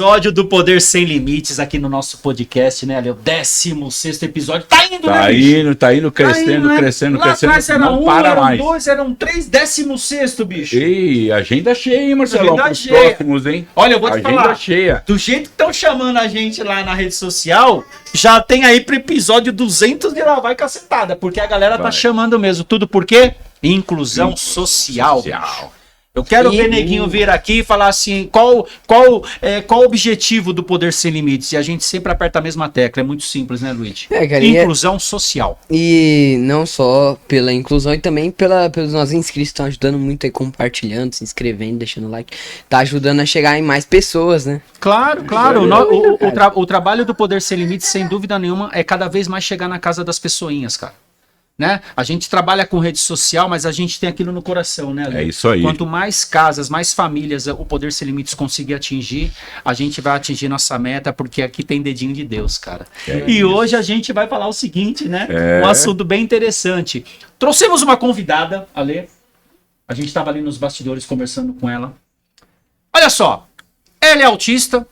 Episódio do Poder Sem Limites aqui no nosso podcast, né? Ali, o 16º episódio. Tá indo, tá né, indo, tá indo, crescendo, né? crescendo, Lá crescendo. atrás era não um, para eram mais. dois, eram três, 16º, bicho. Ei, agenda cheia, hein, Marcelão? Agenda Pros cheia. próximos, hein? Olha, eu vou te agenda falar. cheia. Do jeito que estão chamando a gente lá na rede social, já tem aí pro episódio 200 de lá vai cacetada, porque a galera tá Vai. chamando mesmo. Tudo por quê? Inclusão social. Eu quero ver Neguinho vir aqui e falar assim, qual o objetivo do Poder Sem Limites? E a gente sempre aperta a mesma tecla, é muito simples, né, Luiz? Cara, Inclusão social. E não só pela inclusão, e também pelos nossos inscritos, estão ajudando muito aí, compartilhando, se inscrevendo, deixando like. Tá ajudando a chegar em mais pessoas, né? Claro. O trabalho do Poder Sem Limites, sem dúvida nenhuma, é cada vez mais chegar na casa das pessoinhas, cara. Né? A gente trabalha com rede social, mas a gente tem aquilo no coração, né, Lu? É isso aí. Quanto mais casas, mais famílias o Poder Sem Limites conseguir atingir, a gente vai atingir nossa meta, porque aqui tem dedinho de Deus, cara. E hoje a gente vai falar o seguinte, né? Um assunto bem interessante. Trouxemos uma convidada, Ale. A gente estava ali nos bastidores conversando com ela. Olha só, ela é autista,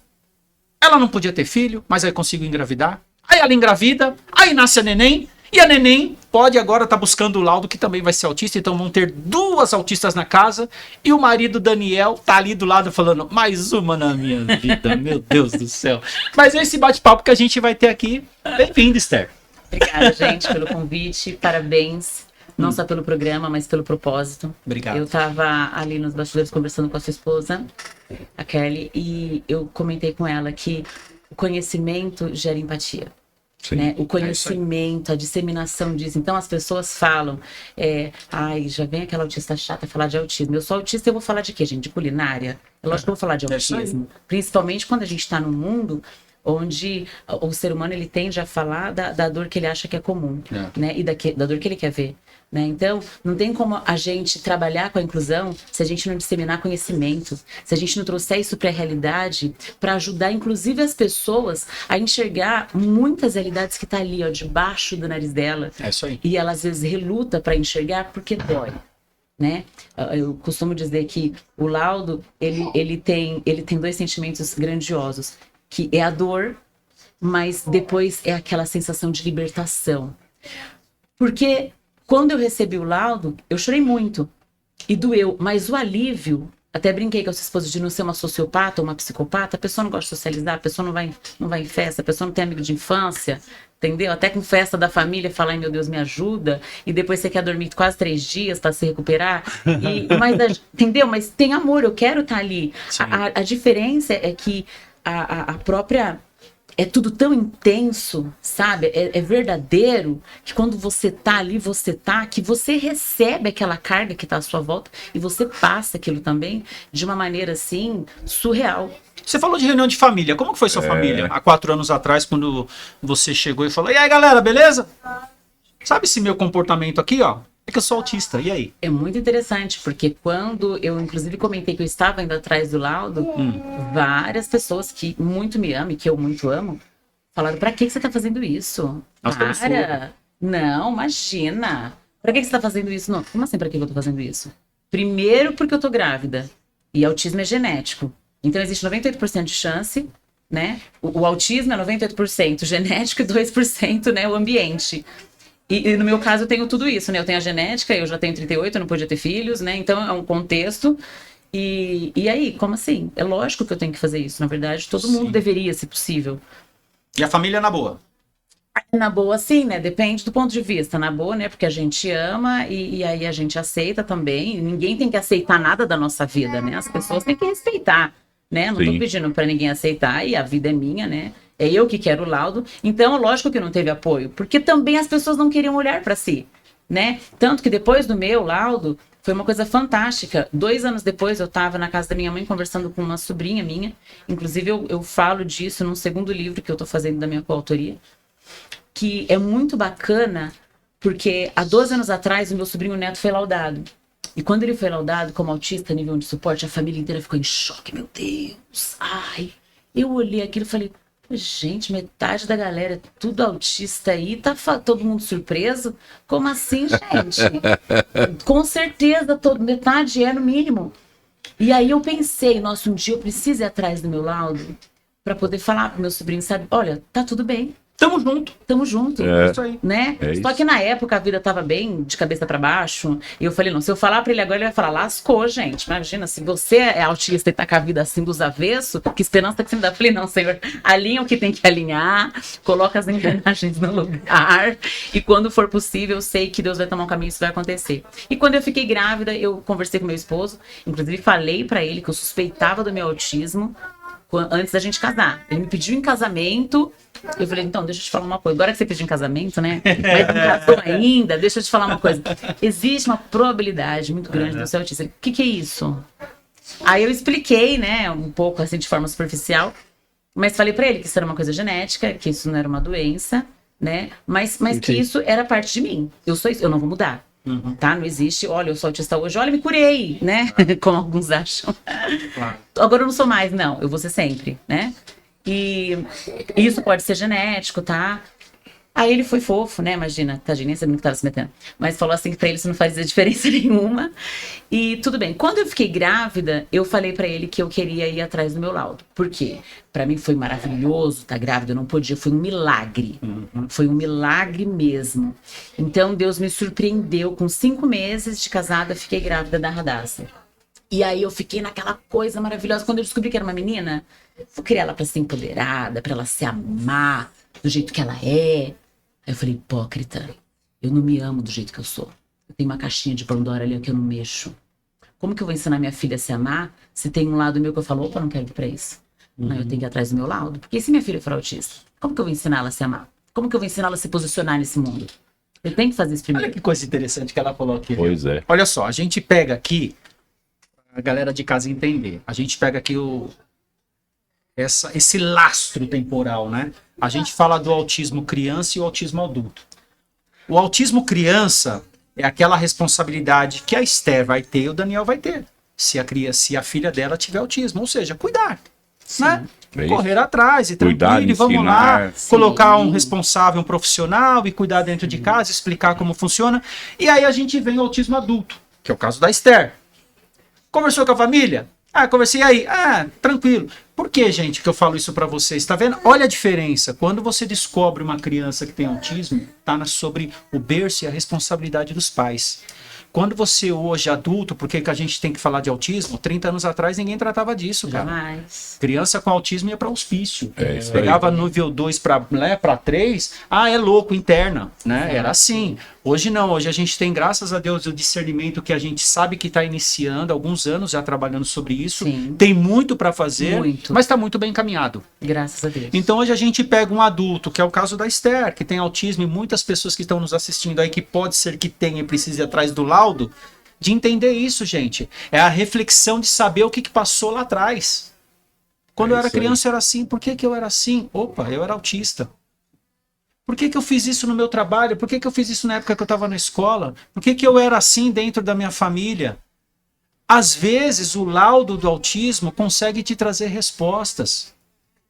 ela não podia ter filho, mas aí conseguiu engravidar. Aí ela engravida, aí nasce a neném. E a neném pode agora estar buscando o laudo, que também vai ser autista, então vão ter 2 autistas na casa, e o marido Daniel tá ali do lado falando, mais uma na minha vida, meu Deus do céu. Mas esse bate-papo que a gente vai ter aqui, bem-vindo, Esther. Obrigada, gente, pelo convite, parabéns, não só pelo programa, mas pelo propósito. Obrigado. Eu tava ali nos bastidores conversando com a sua esposa, a Kelly, e eu comentei com ela que o conhecimento gera empatia. Sim, né? O conhecimento, a disseminação disso. Então as pessoas falam, já vem aquela autista chata falar de autismo. Eu sou autista, eu vou falar de quê, gente? De culinária? É lógico que eu vou falar de autismo. Principalmente quando a gente está num mundo onde o ser humano ele tende a falar da dor que ele acha que é comum, né? E da dor que ele quer ver. Né? Então, não tem como a gente trabalhar com a inclusão se a gente não disseminar conhecimento, se a gente não trouxer isso para a realidade, para ajudar, inclusive, as pessoas a enxergar muitas realidades que tá ali, ó, debaixo do nariz dela. É isso aí. E ela, às vezes, reluta para enxergar porque dói. Né? Eu costumo dizer que o laudo, ele tem 2 sentimentos grandiosos, que é a dor, mas depois é aquela sensação de libertação. Porque quando eu recebi o laudo, eu chorei muito e doeu, mas o alívio, até brinquei com a sua esposa de não ser uma sociopata ou uma psicopata, a pessoa não gosta de socializar, a pessoa não vai em festa, a pessoa não tem amigo de infância, entendeu? Até com festa da família, fala, ai meu Deus, me ajuda, e depois você quer dormir quase 3 dias para se recuperar, entendeu? Mas tem amor, eu quero estar ali. A diferença é que a própria... É tudo tão intenso, sabe? É verdadeiro que quando você tá ali, que você recebe aquela carga que tá à sua volta e você passa aquilo também de uma maneira, assim, surreal. Você falou de reunião de família. Como que foi sua família há 4 anos atrás, quando você chegou e falou, e aí, galera, beleza? Sabe esse meu comportamento aqui, ó? É que eu sou autista, e aí? É muito interessante, porque quando eu, inclusive, comentei que eu estava indo atrás do laudo, várias pessoas que muito me amam e que eu muito amo, falaram, pra que você tá fazendo isso? Para! Não, imagina! Pra que você tá fazendo isso? Não, como assim pra que eu tô fazendo isso? Primeiro porque eu tô grávida, e autismo é genético. Então existe 98% de chance, né? O autismo é 98% genético e 2%, né, o ambiente. E no meu caso eu tenho tudo isso, né? Eu tenho a genética, eu já tenho 38, eu não podia ter filhos, né? Então é um contexto. E aí, como assim? É lógico que eu tenho que fazer isso. Na verdade, todo mundo deveria, se possível. E a família na boa? Na boa, sim, né? Depende do ponto de vista. Na boa, né? Porque a gente ama e aí a gente aceita também. Ninguém tem que aceitar nada da nossa vida, né? As pessoas têm que respeitar, né? Não tô pedindo pra ninguém aceitar e a vida é minha, né? É eu que quero o laudo. Então, lógico que não teve apoio. Porque também as pessoas não queriam olhar para si, né? Tanto que depois do meu laudo, foi uma coisa fantástica. 2 anos depois, eu estava na casa da minha mãe conversando com uma sobrinha minha. Inclusive, eu falo disso num segundo livro que eu tô fazendo da minha coautoria. Que é muito bacana, porque há 12 anos atrás, o meu sobrinho neto foi laudado. E quando ele foi laudado como autista, nível de suporte, a família inteira ficou em choque. Meu Deus, ai. Eu olhei aquilo e falei... Gente, metade da galera é tudo autista aí, tá todo mundo surpreso? Como assim, gente? Com certeza, metade é no mínimo. E aí eu pensei, nossa, um dia eu preciso ir atrás do meu laudo, pra poder falar pro meu sobrinho, sabe? Olha, tá tudo bem. Tamo junto. É. Isso aí. Né? É Só isso. que na época a vida tava bem de cabeça pra baixo. E eu falei, não, se eu falar pra ele agora, ele vai falar, lascou, gente. Imagina, se você é autista e tá com a vida assim dos avessos, que esperança que você me dá? Eu falei, não, senhor, alinha o que tem que alinhar, coloca as engrenagens no lugar. E quando for possível, eu sei que Deus vai tomar um caminho, isso vai acontecer. E quando eu fiquei grávida, eu conversei com meu esposo, inclusive falei pra ele que eu suspeitava do meu autismo antes da gente casar. Ele me pediu em casamento. Eu falei, então, deixa eu te falar uma coisa. Agora que você pediu em casamento, né? Mas não casou ainda, deixa eu te falar uma coisa. Existe uma probabilidade muito grande do seu autista. O que é isso? Aí eu expliquei, né, um pouco assim, de forma superficial, mas falei pra ele que isso era uma coisa genética, que isso não era uma doença, né? Mas que isso era parte de mim. Eu sou isso, eu não vou mudar. Tá? Não existe, olha, eu sou autista hoje, olha, me curei, né? Como alguns acham. Agora eu não sou mais, não, eu vou ser sempre, né? E isso pode ser genético, tá? Aí ele foi fofo, né? Imagina, tadinho, nem sabia que tava se metendo. Mas falou assim que pra ele isso não fazia diferença nenhuma. E tudo bem. Quando eu fiquei grávida, eu falei pra ele que eu queria ir atrás do meu laudo. Por quê? Pra mim foi maravilhoso estar grávida, eu não podia, foi um milagre. Foi um milagre mesmo. Então Deus me surpreendeu. Com 5 meses de casada, fiquei grávida da Radassa. E aí eu fiquei naquela coisa maravilhosa. Quando eu descobri que era uma menina, vou criar ela pra ser empoderada, pra ela se amar do jeito que ela é. Aí eu falei, hipócrita, eu não me amo do jeito que eu sou. Eu tenho uma caixinha de Pandora ali que eu não mexo. Como que eu vou ensinar minha filha a se amar se tem um lado meu que eu falo, opa, não quero ir pra isso. Não, eu tenho que ir atrás do meu laudo. Porque se minha filha for autista, como que eu vou ensinar ela a se amar? Como que eu vou ensinar ela a se posicionar nesse mundo? Eu tenho que fazer isso primeiro. Olha que coisa interessante que ela falou aqui. Pois é. Olha só, a gente pega aqui, a galera de casa entender, a gente pega aqui esse lastro temporal, né? A gente fala do autismo criança e o autismo adulto. O autismo criança é aquela responsabilidade que a Esther vai ter e o Daniel vai ter, se a filha dela tiver autismo, ou seja, cuidar, né? É isso. Correr atrás e Cuidar, tranquilo, e vamos lá, ensinar. colocar um responsável, um profissional e cuidar dentro de casa, explicar como funciona. E aí a gente vem ao autismo adulto, que é o caso da Esther. Conversou com a família? Conversei aí. Tranquilo. Por que, gente, que eu falo isso pra vocês? Tá vendo? Olha a diferença. Quando você descobre uma criança que tem autismo, tá sobre o berço e a responsabilidade dos pais. Quando você hoje adulto, por que a gente tem que falar de autismo? 30 anos atrás ninguém tratava disso, cara. Jamais. Criança com autismo ia para hospício. Isso aí. Pegava nível 2 para 3, é louco, interna, né? Era assim. Hoje não, hoje a gente tem, graças a Deus, o discernimento que a gente sabe que está iniciando, alguns anos já trabalhando sobre isso. Sim. Tem muito para fazer, Muito. mas está muito bem encaminhado. Graças a Deus. Então hoje a gente pega um adulto, que é o caso da Esther, que tem autismo, e muitas pessoas que estão nos assistindo aí, que pode ser que tenha e precise ir atrás do laudo, de entender isso, gente. É a reflexão de saber o que passou lá atrás. Quando eu era criança eu era assim, por que eu era assim? Opa, eu era autista. Por que eu fiz isso no meu trabalho? Por que eu fiz isso na época que eu estava na escola? Por que eu era assim dentro da minha família? Às vezes o laudo do autismo consegue te trazer respostas.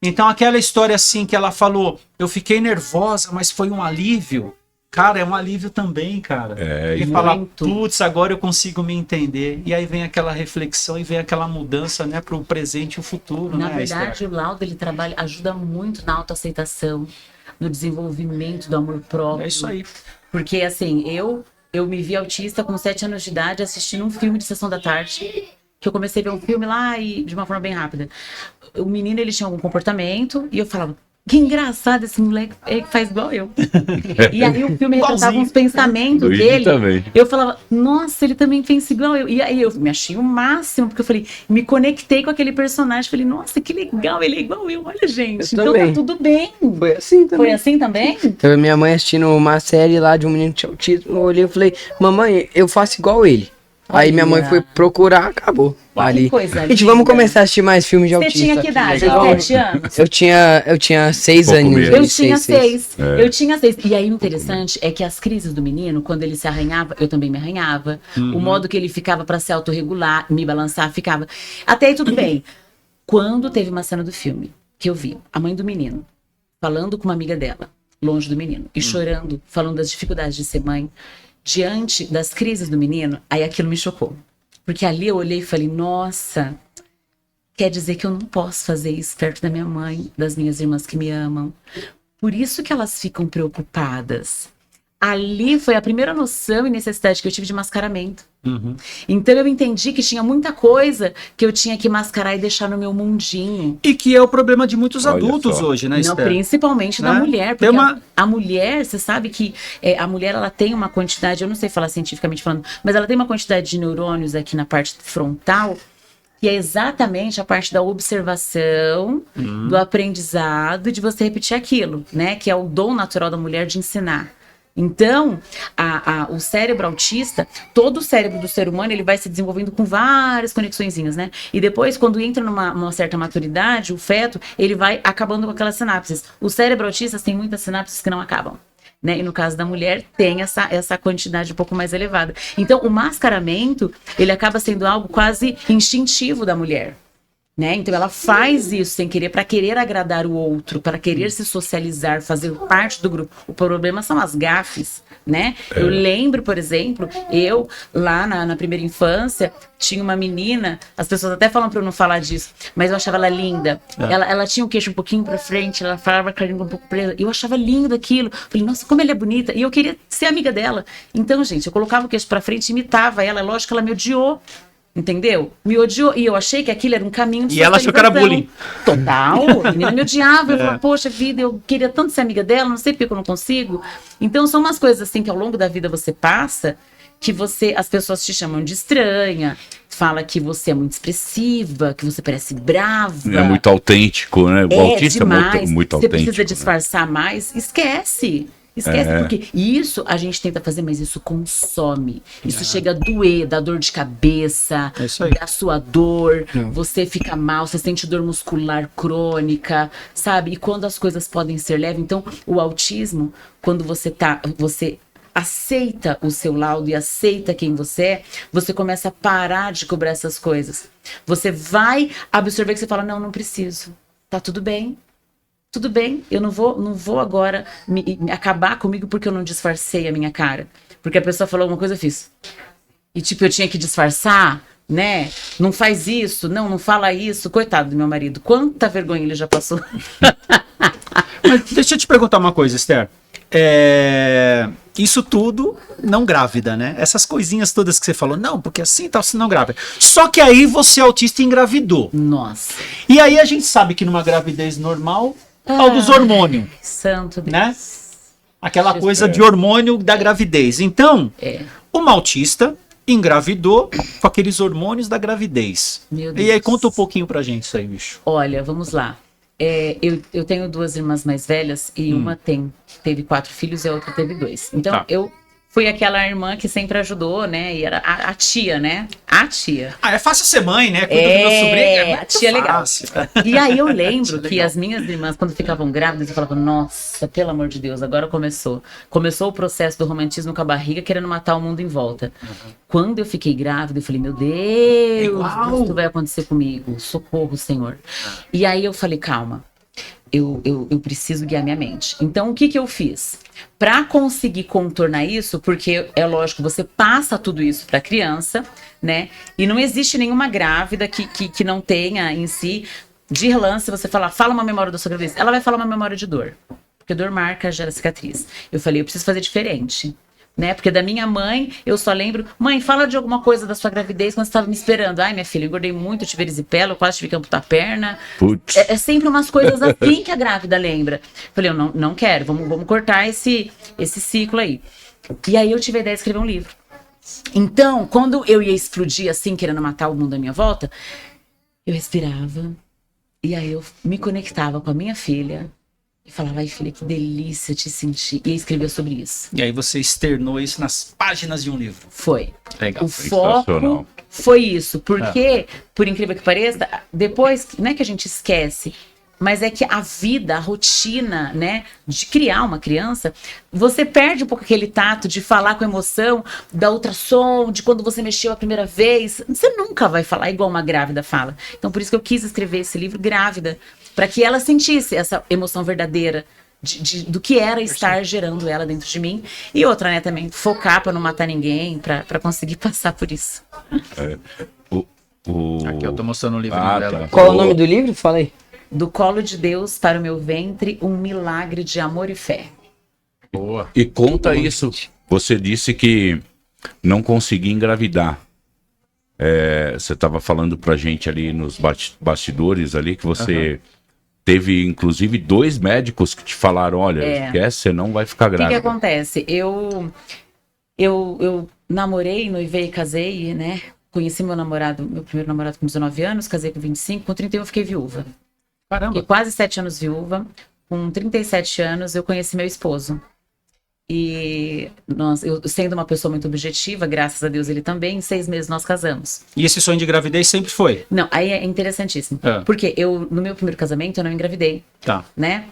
Então aquela história assim que ela falou, eu fiquei nervosa, mas foi um alívio. Cara, é um alívio também, cara. E falar, putz, agora eu consigo me entender. E aí vem aquela reflexão e vem aquela mudança, né, para o presente e o futuro. Na né, verdade, Esther? o laudo ele ajuda muito na autoaceitação, no desenvolvimento do amor próprio. É isso aí. Porque assim, eu me vi autista com 7 anos de idade assistindo um filme de sessão da tarde. Que eu comecei a ver um filme lá e de uma forma bem rápida. O menino, ele tinha algum comportamento e eu falava, que engraçado esse moleque, ele faz igual eu. E aí o filme retratava uns pensamentos dele. Também. Eu falava, nossa, ele também pensa igual eu. E aí eu me achei o máximo, porque eu falei, me conectei com aquele personagem. Falei, nossa, que legal, ele é igual eu. Olha, gente. Então também. tá tudo bem. Foi assim também. Foi assim também? Eu, minha mãe assistindo uma série lá de um menino que tinha autismo, eu olhei e falei, mamãe, eu faço igual ele. Aí minha mãe foi procurar, acabou. Ali. Coisa Gente, linda. vamos começar a assistir mais filmes de Você autista. tinha que idade? Legal. 7 anos? Eu tinha 6 Pouco anos. menos. Eu tinha 6. É. Eu tinha 6. E aí o interessante é que as crises do menino, quando ele se arranhava, eu também me arranhava. O modo que ele ficava pra se autorregular, me balançar, ficava. Até aí tudo bem. Quando teve uma cena do filme que eu vi a mãe do menino falando com uma amiga dela, longe do menino, e chorando, falando das dificuldades de ser mãe, diante das crises do menino, aí aquilo me chocou. Porque ali eu olhei e falei, nossa, quer dizer que eu não posso fazer isso perto da minha mãe, das minhas irmãs que me amam. Por isso que elas ficam preocupadas. Ali foi a primeira noção e necessidade que eu tive de mascaramento. Então eu entendi que tinha muita coisa que eu tinha que mascarar e deixar no meu mundinho. E que é o problema de muitos Olha adultos só. hoje, né, Não, Esther? principalmente da Né? mulher. Tem Porque uma- a mulher, você sabe que a mulher ela tem uma quantidade, eu não sei falar cientificamente falando, mas ela tem uma quantidade de neurônios aqui na parte frontal, que é exatamente a parte da observação, do aprendizado e de você repetir aquilo, né? Que é o dom natural da mulher de ensinar. Então, o cérebro autista, todo o cérebro do ser humano, ele vai se desenvolvendo com várias conexõezinhas, né? E depois, quando entra numa certa maturidade, o feto, ele vai acabando com aquelas sinapses. O cérebro autista tem muitas sinapses que não acabam. Né? E no caso da mulher, tem essa quantidade um pouco mais elevada. Então, o mascaramento, ele acaba sendo algo quase instintivo da mulher. Né? Então, ela faz isso sem querer, para querer agradar o outro, para querer se socializar, fazer parte do grupo. O problema são as gafes, né? Eu lembro, por exemplo, eu, lá na primeira infância, tinha uma menina, as pessoas até falam para eu não falar disso, mas eu achava ela linda. Ela tinha o queixo um pouquinho para frente, ela falava com a língua um pouco presa. Eu achava lindo aquilo. Falei, nossa, como ela é bonita. E eu queria ser amiga dela. Então, gente, eu colocava o queixo para frente, imitava ela. Lógico que ela me odiou. Entendeu? Me odiou. E eu achei que aquilo era um caminho de E ela achou que era bullying. Total. A menina me odiava. Eu falava, poxa vida, eu queria tanto ser amiga dela, não sei porque eu não consigo. Então, são umas coisas assim que ao longo da vida você passa, que as pessoas te chamam de estranha, fala que você é muito expressiva, que você parece brava. É muito autêntico, né? O autista demais. é muito Você autêntico. precisa disfarçar mais. Esquece, porque isso a gente tenta fazer, mas isso consome. Isso chega a doer, dá dor de cabeça, É isso aí. dá sua dor, você fica mal, você sente dor muscular crônica, sabe? E quando as coisas podem ser leves, então o autismo, quando você aceita o seu laudo e aceita quem você é, você começa a parar de cobrar essas coisas. Você vai absorver que você fala, não preciso, tá tudo bem. Tudo bem, eu não vou agora me acabar comigo porque eu não disfarcei a minha cara. Porque a pessoa falou alguma coisa, eu fiz. E tipo, eu tinha que disfarçar, né? Não faz isso, não fala isso. Coitado do meu marido, quanta vergonha ele já passou. Mas deixa eu te perguntar uma coisa, Esther. Isso tudo não grávida, né? Essas coisinhas todas que você falou, não, porque assim tal, se não grávida. Só que aí você é autista e engravidou. Nossa. E aí a gente sabe que numa gravidez normal, tal dos hormônios, Santo Deus. né? Aquela coisa de hormônio da gravidez. Então, uma autista engravidou com aqueles hormônios da gravidez. Meu E aí Deus. conta um pouquinho pra gente isso aí, bicho. Olha, vamos lá. Eu tenho 2 irmãs mais velhas e uma teve 4 filhos e a outra teve 2. Então, Tá. eu fui aquela irmã que sempre ajudou, né? E era a tia, né? A tia. Ah, é fácil ser mãe, né? Cuida do meu sobrinho. A tia é legal. fácil. E aí eu lembro Tia que legal. as minhas irmãs, quando ficavam grávidas, eu falava, nossa, pelo amor de Deus, agora começou. Começou o processo do romantismo com a barriga, querendo matar o mundo em volta. Quando eu fiquei grávida, eu falei, meu Deus, Igual. isso vai acontecer comigo. Socorro, Senhor. E aí eu falei, calma. Eu preciso guiar minha mente. Então, o que eu fiz? Para conseguir contornar isso, porque é lógico, você passa tudo isso para a criança, né? E não existe nenhuma grávida que não tenha em si, de relance, você fala uma memória da sua gravidez. Ela vai falar uma memória de dor. Porque dor marca, gera cicatriz. Eu falei, eu preciso fazer diferente. Né? Porque da minha mãe, eu só lembro, mãe, fala de alguma coisa da sua gravidez quando você estava me esperando. Ai, minha filha, eu engordei muito, tive erisipela, eu quase tive que amputar a perna. Putz. É sempre umas coisas assim que a grávida lembra. Falei, eu não quero, vamos cortar esse ciclo aí. E aí eu tive a ideia de escrever um livro. Então, quando eu ia explodir assim, querendo matar o mundo à minha volta, eu respirava, e aí eu me conectava com a minha filha, e falava, ai filha, que delícia te sentir. E escrevia sobre isso. E aí você externou isso nas páginas de um livro. Foi. Legal. O foco foi isso. Porque, por incrível que pareça, depois, não é que a gente esquece, mas é que a vida, a rotina, né, de criar uma criança, você perde um pouco aquele tato de falar com emoção, da ultrassom, de quando você mexeu a primeira vez. Você nunca vai falar igual uma grávida fala. Então, por isso que eu quis escrever esse livro grávida, para que ela sentisse essa emoção verdadeira do que era estar gerando ela dentro de mim. E outra, né, também, focar para não matar ninguém, para conseguir passar por isso. Aqui eu tô mostrando o livro dela. Tá. Qual é o nome do livro? Fala aí. Do colo de Deus para o meu ventre, um milagre de amor e fé. Boa. E conta isso. Você disse que não conseguia engravidar. Você estava falando pra gente ali nos bastidores ali que você teve, inclusive, 2 médicos que te falaram, olha, esquece, você não vai ficar O que grávida. acontece? Eu namorei, noivei e casei, né? Conheci meu primeiro namorado com 19 anos, casei com 25, com 31 eu fiquei viúva. Caramba. Fiquei quase 7 anos viúva. Com 37 anos eu conheci meu esposo. E eu sendo uma pessoa muito objetiva, graças a Deus ele também, em 6 meses nós casamos. E esse sonho de gravidez sempre foi? Não, aí é interessantíssimo. Porque no meu primeiro casamento eu não engravidei, Tá. né?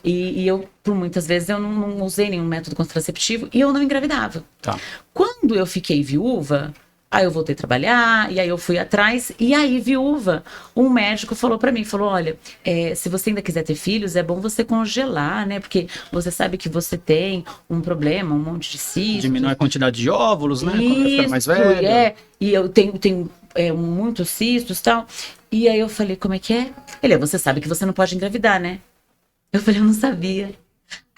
E eu, por muitas vezes, eu não usei nenhum método contraceptivo e eu não engravidava. Tá. Quando eu fiquei viúva, aí eu voltei a trabalhar, e aí eu fui atrás, e aí, viúva, um médico falou pra mim, olha, se você ainda quiser ter filhos, é bom você congelar, né? Porque você sabe que você tem um problema, um monte de cistos. Diminui a quantidade de óvulos, né? Quando fica mais velho. E eu tenho muitos cistos e tal. E aí eu falei, como é que é? Ele, você sabe que você não pode engravidar, né? Eu falei, eu não sabia.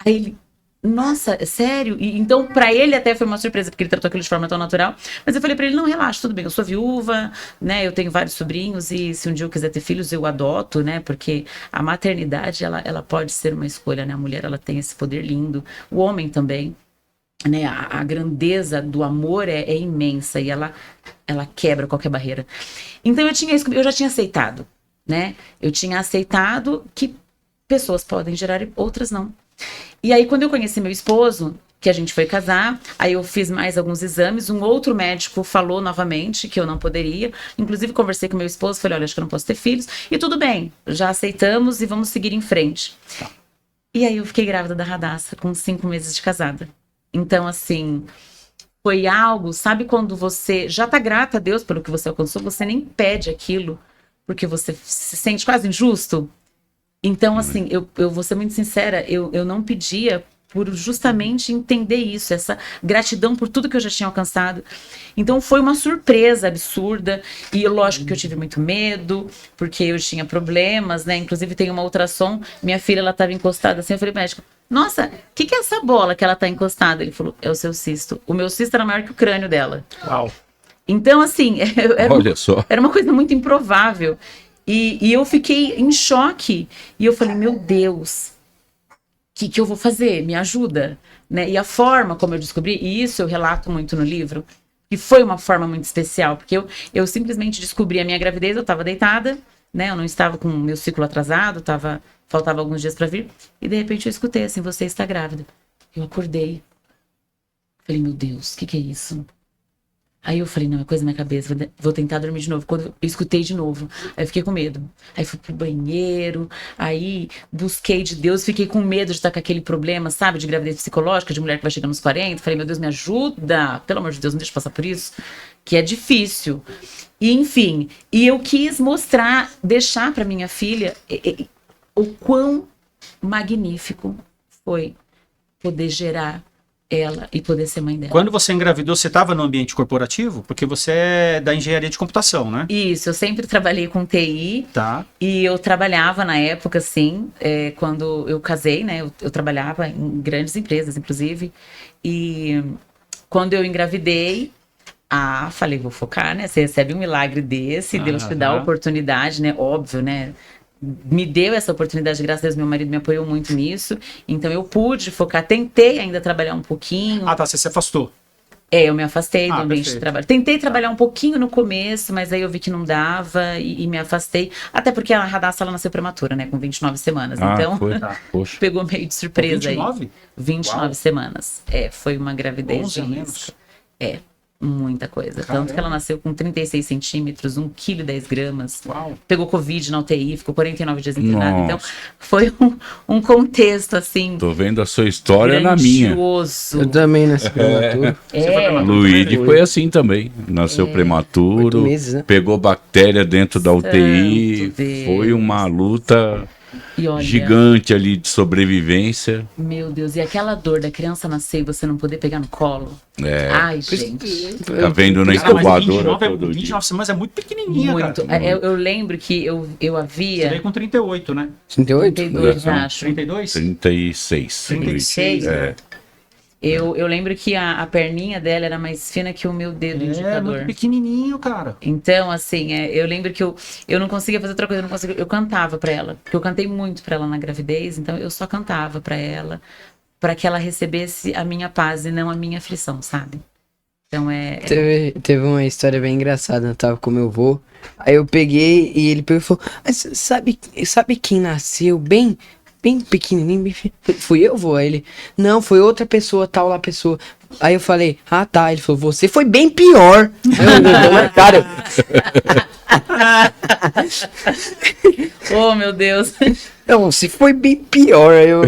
Aí ele, nossa, sério? E, então, pra ele até foi uma surpresa, porque ele tratou aquilo de forma tão natural. Mas eu falei pra ele, não, relaxa, tudo bem, eu sou viúva, né? Eu tenho vários sobrinhos e se um dia eu quiser ter filhos, eu adoto, né? Porque a maternidade, ela pode ser uma escolha, né? A mulher, ela tem esse poder lindo. O homem também, né? A grandeza do amor é imensa e ela quebra qualquer barreira. Então, eu já tinha aceitado, né? Eu tinha aceitado que pessoas podem gerar, outras não. E aí, quando eu conheci meu esposo, que a gente foi casar, aí eu fiz mais alguns exames, um outro médico falou novamente que eu não poderia, inclusive conversei com meu esposo, falei, olha, acho que eu não posso ter filhos, e tudo bem, já aceitamos e vamos seguir em frente. Tá. E aí eu fiquei grávida da Radassa, com 5 meses de casada. Então, assim, foi algo, sabe quando você já tá grata a Deus pelo que você alcançou, você nem pede aquilo, porque você se sente quase injusto. Então, assim, eu vou ser muito sincera, eu não pedia por justamente entender isso, essa gratidão por tudo que eu já tinha alcançado. Então, foi uma surpresa absurda, e lógico que eu tive muito medo, porque eu tinha problemas, né? Inclusive, tem uma ultrassom, minha filha, ela estava encostada assim, eu falei, médico, nossa, o que é essa bola que ela tá encostada? Ele falou, é o seu cisto. O meu cisto era maior que o crânio dela. Uau. Então, assim, Olha só. Era uma coisa muito improvável. E eu fiquei em choque. E eu falei, meu Deus, o que eu vou fazer? Me ajuda. Né? E a forma como eu descobri, e isso eu relato muito no livro, que foi uma forma muito especial, porque eu simplesmente descobri a minha gravidez, eu estava deitada, né? Eu não estava com o meu ciclo atrasado, faltava alguns dias para vir, e de repente eu escutei assim, você está grávida. Eu acordei. Falei, meu Deus, o que é isso? Aí eu falei, não, é coisa na minha cabeça, vou tentar dormir de novo. Quando eu escutei de novo, aí eu fiquei com medo. Aí fui pro banheiro, aí busquei de Deus, fiquei com medo de estar com aquele problema, sabe, de gravidez psicológica, de mulher que vai chegar nos 40. Falei, meu Deus, me ajuda, pelo amor de Deus, não deixa eu passar por isso, que é difícil. E enfim, e eu quis deixar pra minha filha o quão magnífico foi poder gerar ela e poder ser mãe dela. Quando você engravidou, você estava no ambiente corporativo? Porque você é da engenharia de computação, né? Isso, eu sempre trabalhei com TI. Tá. E eu trabalhava na época, assim, quando eu casei, né? Eu trabalhava em grandes empresas, inclusive. E quando eu engravidei, falei, vou focar, né? Você recebe um milagre desse, Deus te dá a oportunidade, né? Óbvio, né? Me deu essa oportunidade, graças a Deus, meu marido me apoiou muito nisso, então eu pude focar, tentei ainda trabalhar um pouquinho. Tá, você se afastou. Eu me afastei do ambiente perfeito. de trabalho. Tentei trabalhar um pouquinho no começo, mas aí eu vi que não dava e me afastei, até porque a Radassa, ela nasceu prematura, né, com 29 semanas, então Poxa. pegou meio de surpresa 29? aí. 29 semanas, foi uma gravidez 11 a menos. Muita coisa. Caramba. Tanto que ela nasceu com 36 centímetros, 1 kg e 10 gramas. Uau. Pegou Covid na UTI, ficou 49 dias internada. Então, Nossa. foi um contexto, assim, Tô vendo a sua história na minha. grandioso. Eu também nasci prematuro. Luigi foi assim também. Nasceu prematuro, 8 meses, né? pegou bactéria dentro da UTI. Santo Deus. Foi uma luta E olha, gigante ali de sobrevivência. meu Deus, e aquela dor da criança nascer e você não poder pegar no colo? É. Ai, gente. Tá vendo na Mas incubadora todo 29 dia. semanas é muito pequenininha, Muito. cara. Eu lembro que eu Você havia veio com 38, né? 38? 32, acho. 32? 36. 36, É. né? Eu lembro que a perninha dela era mais fina que o meu dedo É, indicador. muito pequenininho, cara. Então, assim, eu lembro que eu não conseguia fazer outra coisa, eu cantava pra ela, porque eu cantei muito pra ela na gravidez, então eu só cantava pra ela, pra que ela recebesse a minha paz e não a minha aflição, sabe? Então Teve uma história bem engraçada, eu tava com meu avô, aí eu peguei e ele pegou e falou, "Mas sabe quem nasceu bem pequenininho, fui eu, vô?" Aí ele, não, foi outra pessoa, tal lá pessoa. Aí eu falei, ah tá, ele falou, você foi bem pior. Aí cara, oh, meu Deus. não, você foi bem pior. Aí eu,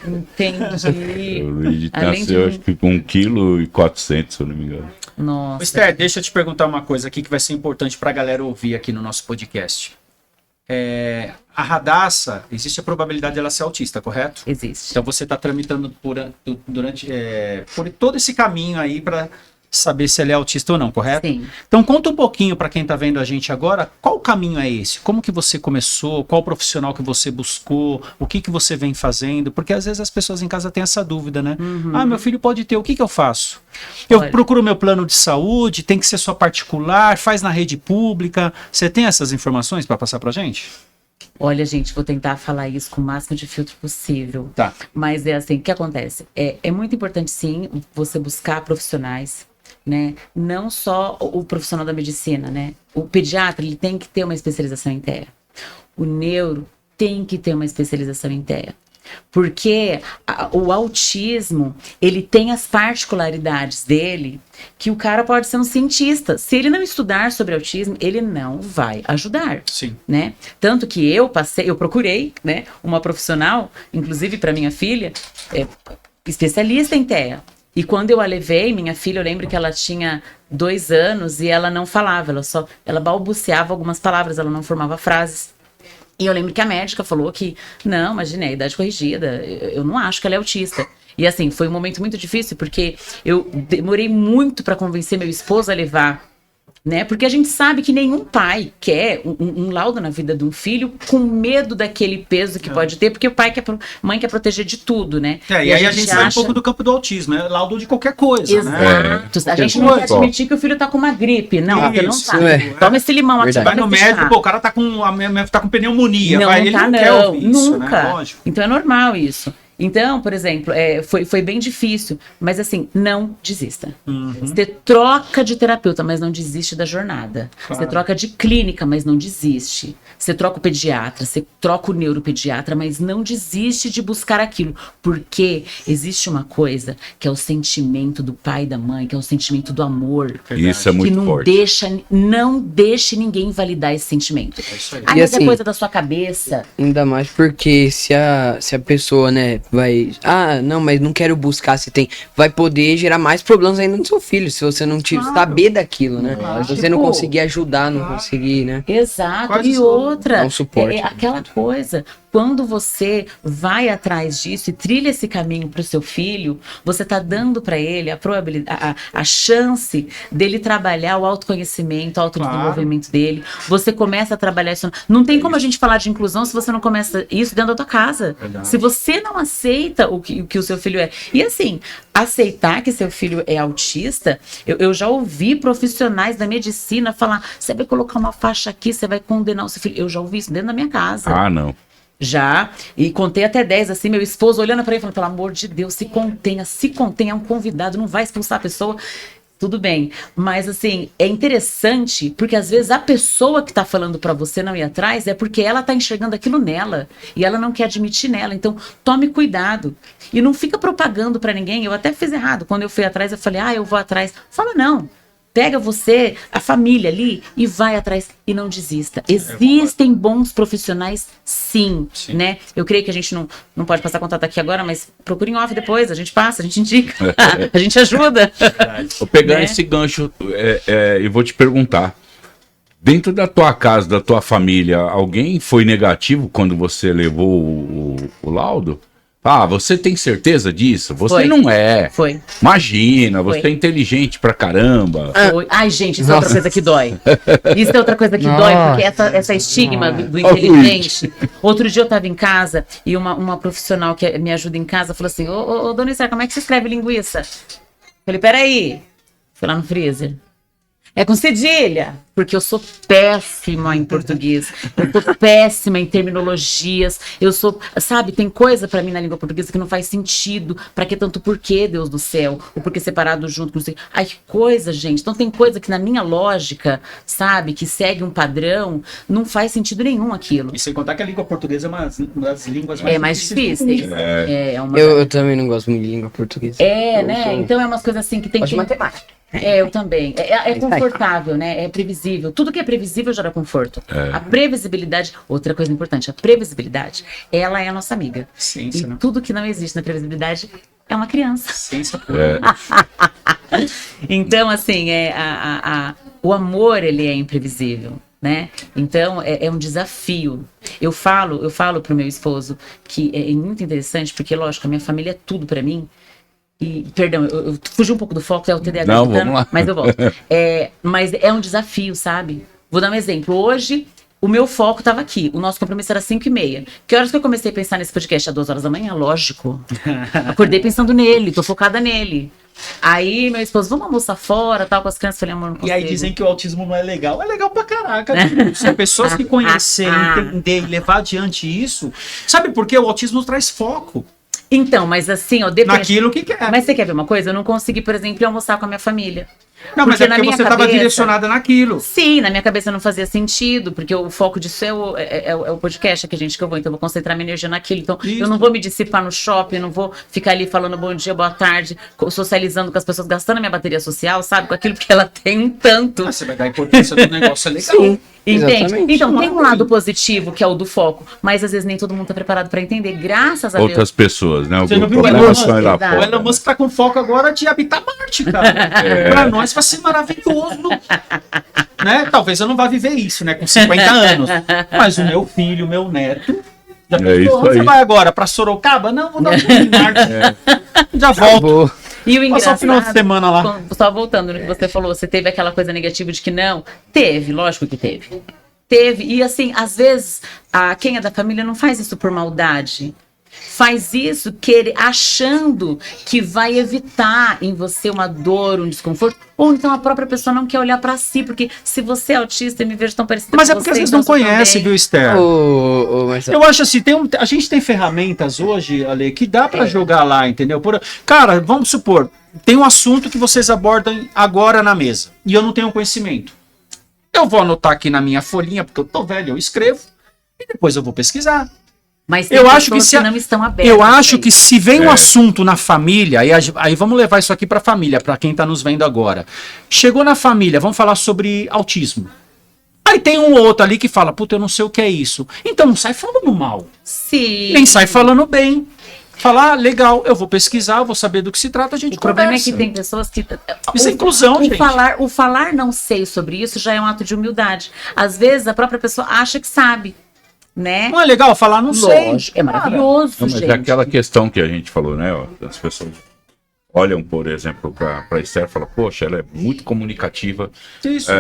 Entendi. O Luigi Além nasceu, de- acho que com 1,4 kg, se eu não me engano. Nossa. Esther, deixa eu te perguntar uma coisa aqui que vai ser importante pra galera ouvir aqui no nosso podcast. A Radassa, existe a probabilidade dela ser autista, correto? Existe. Então você está tramitando por todo esse caminho aí para saber se ela é autista ou não, correto? Sim. Então conta um pouquinho para quem está vendo a gente agora, qual caminho é esse? Como que você começou? Qual profissional que você buscou? O que que você vem fazendo? Porque às vezes as pessoas em casa têm essa dúvida, né? Ah, meu filho pode ter, o que que eu faço? Eu Olha. procuro meu plano de saúde, tem que ser só particular, faz na rede pública. Você tem essas informações para passar para gente? Olha, gente, vou tentar falar isso com o máximo de filtro possível. Tá. Mas é assim, o que acontece? É muito importante, sim, você buscar profissionais, né? Não só o profissional da medicina, né? O pediatra, ele tem que ter uma especialização em TEA. O neuro tem que ter uma especialização em TEA. Porque o autismo, ele tem as particularidades dele que o cara pode ser um cientista. Se ele não estudar sobre autismo, ele não vai ajudar. Sim. Né? Tanto que eu procurei, né, uma profissional, inclusive para minha filha, especialista em TEA. E quando eu a levei, minha filha, eu lembro que ela tinha 2 anos e ela não falava, ela balbuciava algumas palavras, ela não formava frases. E eu lembro que a médica falou que, não, imagina, é idade corrigida, eu não acho que ela é autista. E assim, foi um momento muito difícil, porque eu demorei muito para convencer meu esposo a levar, né? Porque a gente sabe que nenhum pai quer um laudo na vida de um filho com medo daquele peso que pode ter, porque o pai mãe quer proteger de tudo, né? E aí a gente sai um pouco do campo do autismo, é laudo de qualquer coisa, né? Exato. A gente não quer admitir que o filho tá com uma gripe. Não, você não Isso, tá. Toma esse limão aqui. Verdade. Vai no toma esse médico, chá. pô, o cara tá com pneumonia, Não, ele tá, não quer não. ouvir isso, Nunca. né? Lógico. Então é normal isso. Então, por exemplo, foi bem difícil, mas assim, não desista. Você troca de terapeuta, mas não desiste da jornada. Claro. Você troca de clínica, mas não desiste. Você troca o pediatra, você troca o neuropediatra, mas não desiste de buscar aquilo. Porque existe uma coisa que é o sentimento do pai e da mãe, que é o sentimento do amor. Isso é Que muito não forte. não deixe ninguém validar esse sentimento. É isso aí. Ah, E mas é assim- coisa da sua cabeça. ainda mais porque se a pessoa, né, vai, não, mas não quero buscar se tem, vai poder gerar mais problemas ainda no seu filho, se você não saber daquilo, né? Claro. Se você não Tipo, conseguir ajudar, não conseguir, né? Exato. Quase E só outra, dá um suporte. aquela coisa, quando você vai atrás disso e trilha esse caminho para o seu filho, você tá dando para ele a probabilidade, a chance dele trabalhar o autoconhecimento, o autodesenvolvimento dele. Você começa a trabalhar isso. Não tem como a gente falar de inclusão se você não começa isso dentro da tua casa. Verdade. Se você não aceita o que o seu filho é. E assim, aceitar que seu filho é autista, eu já ouvi profissionais da medicina falar: você vai colocar uma faixa aqui, você vai condenar o seu filho. Eu já ouvi isso dentro da minha casa. Ah, não. Já, e contei até 10, assim, meu esposo olhando pra ele, falando, pelo amor de Deus, se contenha, é um convidado, não vai expulsar a pessoa. Tudo bem, mas assim, é interessante, porque às vezes a pessoa que tá falando pra você não ir atrás é porque ela tá enxergando aquilo nela, e ela não quer admitir nela, então tome cuidado. E não fica propagando pra ninguém, eu até fiz errado, quando eu fui atrás, eu falei, eu vou atrás. Fala, não. Pega você, a família ali, e vai atrás e não desista. Existem bons profissionais, sim, né? Eu creio que a gente não pode passar contato aqui agora, mas procure em off depois, a gente passa, a gente indica, a gente ajuda. Vou pegar Né? esse gancho e vou te perguntar. Dentro da tua casa, da tua família, alguém foi negativo quando você levou o laudo? Ah, você tem certeza disso? Você Foi. não é. Foi. Imagina, você Foi. é inteligente pra caramba. Foi. Ai, gente, isso é outra coisa que dói. Isso é outra coisa que dói, porque essa estigma do inteligente. Outro dia eu tava em casa e uma profissional que me ajuda em casa falou assim: Ô, dona Esther, como é que se escreve linguiça? Falei, peraí. Fui lá no freezer. É com cedilha, porque eu sou péssima em português, eu sou péssima em terminologias, eu sou, sabe, tem coisa pra mim na língua portuguesa que não faz sentido, pra que tanto porquê, Deus do céu, o porquê separado junto com você. Ai, que coisa, gente, então tem coisa que na minha lógica, sabe, que segue um padrão, não faz sentido nenhum aquilo. E sem contar que a língua portuguesa é uma das línguas mais É mais difícil. É uma... Eu também não gosto muito de língua portuguesa. né, então é umas coisas assim que tem Gosto de que... matemática. Eu também. É confortável, né? É previsível. Tudo que é previsível gera conforto. A previsibilidade, outra coisa importante, a previsibilidade, ela é a nossa amiga. Ciência, E né? tudo que não existe na previsibilidade é uma criança. Ciência pura. Então, assim, o amor, ele é imprevisível, né? Então, é um desafio. Eu falo pro meu esposo que é muito interessante, porque, lógico, a minha família é tudo pra mim. E, perdão, eu fugi um pouco do foco, é o TDAH. Não, vamos lá. Mas eu volto. Mas é um desafio, sabe? Vou dar um exemplo. Hoje, o meu foco estava aqui. O nosso compromisso era 5h30. Que horas que eu comecei a pensar nesse podcast? Às 2 horas da manhã? Lógico. Acordei pensando nele, tô focada nele. Aí, meu esposo, vamos almoçar fora, tal, com as crianças. Falei, amor, não E consigo. aí dizem que o autismo não é legal. É legal pra caraca. Se as pessoas que conhecerem, entender e levar adiante isso... Sabe por quê? O autismo traz foco Então, mas assim, ó, depende. naquilo que quer. Mas você quer ver uma coisa? Eu não consegui, por exemplo, ir almoçar com a minha família. Não, mas é na porque minha você estava cabeça- direcionada naquilo. Sim, na minha cabeça não fazia sentido, porque o foco disso é o podcast que eu vou, então eu vou concentrar minha energia naquilo. Então, Isso. eu não vou me dissipar no shopping, não vou ficar ali falando bom dia, boa tarde, socializando com as pessoas, gastando a minha bateria social, sabe? Com aquilo, porque ela tem um tanto. Ah, você vai dar importância do negócio, é legal. Sim, Entende? exatamente. Então, tem um lado positivo, que é o do foco, mas às vezes nem todo mundo tá preparado para entender, graças a Deus. Outras pessoas, né? O Você não viu o problema Elon são Musk? lá Exato. O fora. Elon Musk tá com foco agora de habitar Marte, cara. Pra nós vai ser maravilhoso. Né? Talvez eu não vá viver isso, né? Com 50 anos. Mas o meu filho, o meu neto. Já pensou, isso onde você aí. vai agora? Pra Sorocaba? Não, vou dar um pulo em Marte. Já volto. Acabou. E o Passar engraçado, o final de semana lá. só voltando no que você falou, você teve aquela coisa negativa de que não? Teve, lógico que teve. Teve, e assim, às vezes, quem é da família não faz isso por maldade. Faz isso achando que vai evitar em você uma dor, um desconforto, ou então a própria pessoa não quer olhar pra si, porque se você é autista e me vejo tão parecida Mas com é porque você, às vezes então não eu sou conhece, também. viu, Esther? Ô, Marcelo. Eu acho assim, a gente tem ferramentas hoje, Ale, que dá pra jogar lá, entendeu? Cara, vamos supor, tem um assunto que vocês abordam agora na mesa, e eu não tenho conhecimento. Eu vou anotar aqui na minha folhinha, porque eu tô velho, eu escrevo, e depois eu vou pesquisar. Mas tem Eu pessoas acho que se não estão abertas. Eu acho pra que isso. se vem um assunto na família, aí vamos levar isso aqui pra família, pra quem tá nos vendo agora. Chegou na família, vamos falar sobre autismo. Aí tem um ou outro ali que fala, puta, eu não sei o que é isso. Então não sai falando mal, Sim. nem sai falando bem. Falar, legal, eu vou pesquisar, eu vou saber do que se trata, a gente O problema é conversa. que tem pessoas que... Isso é inclusão, gente. O falar não sei sobre isso já é um ato de humildade. Às vezes a própria pessoa acha que sabe, né? Não é legal falar, não sei. Lógico, é maravilhoso, Não, mas gente. é aquela questão que a gente falou, né? Ó, as pessoas olham, por exemplo, para Esther e falam, poxa, ela é muito comunicativa, Isso.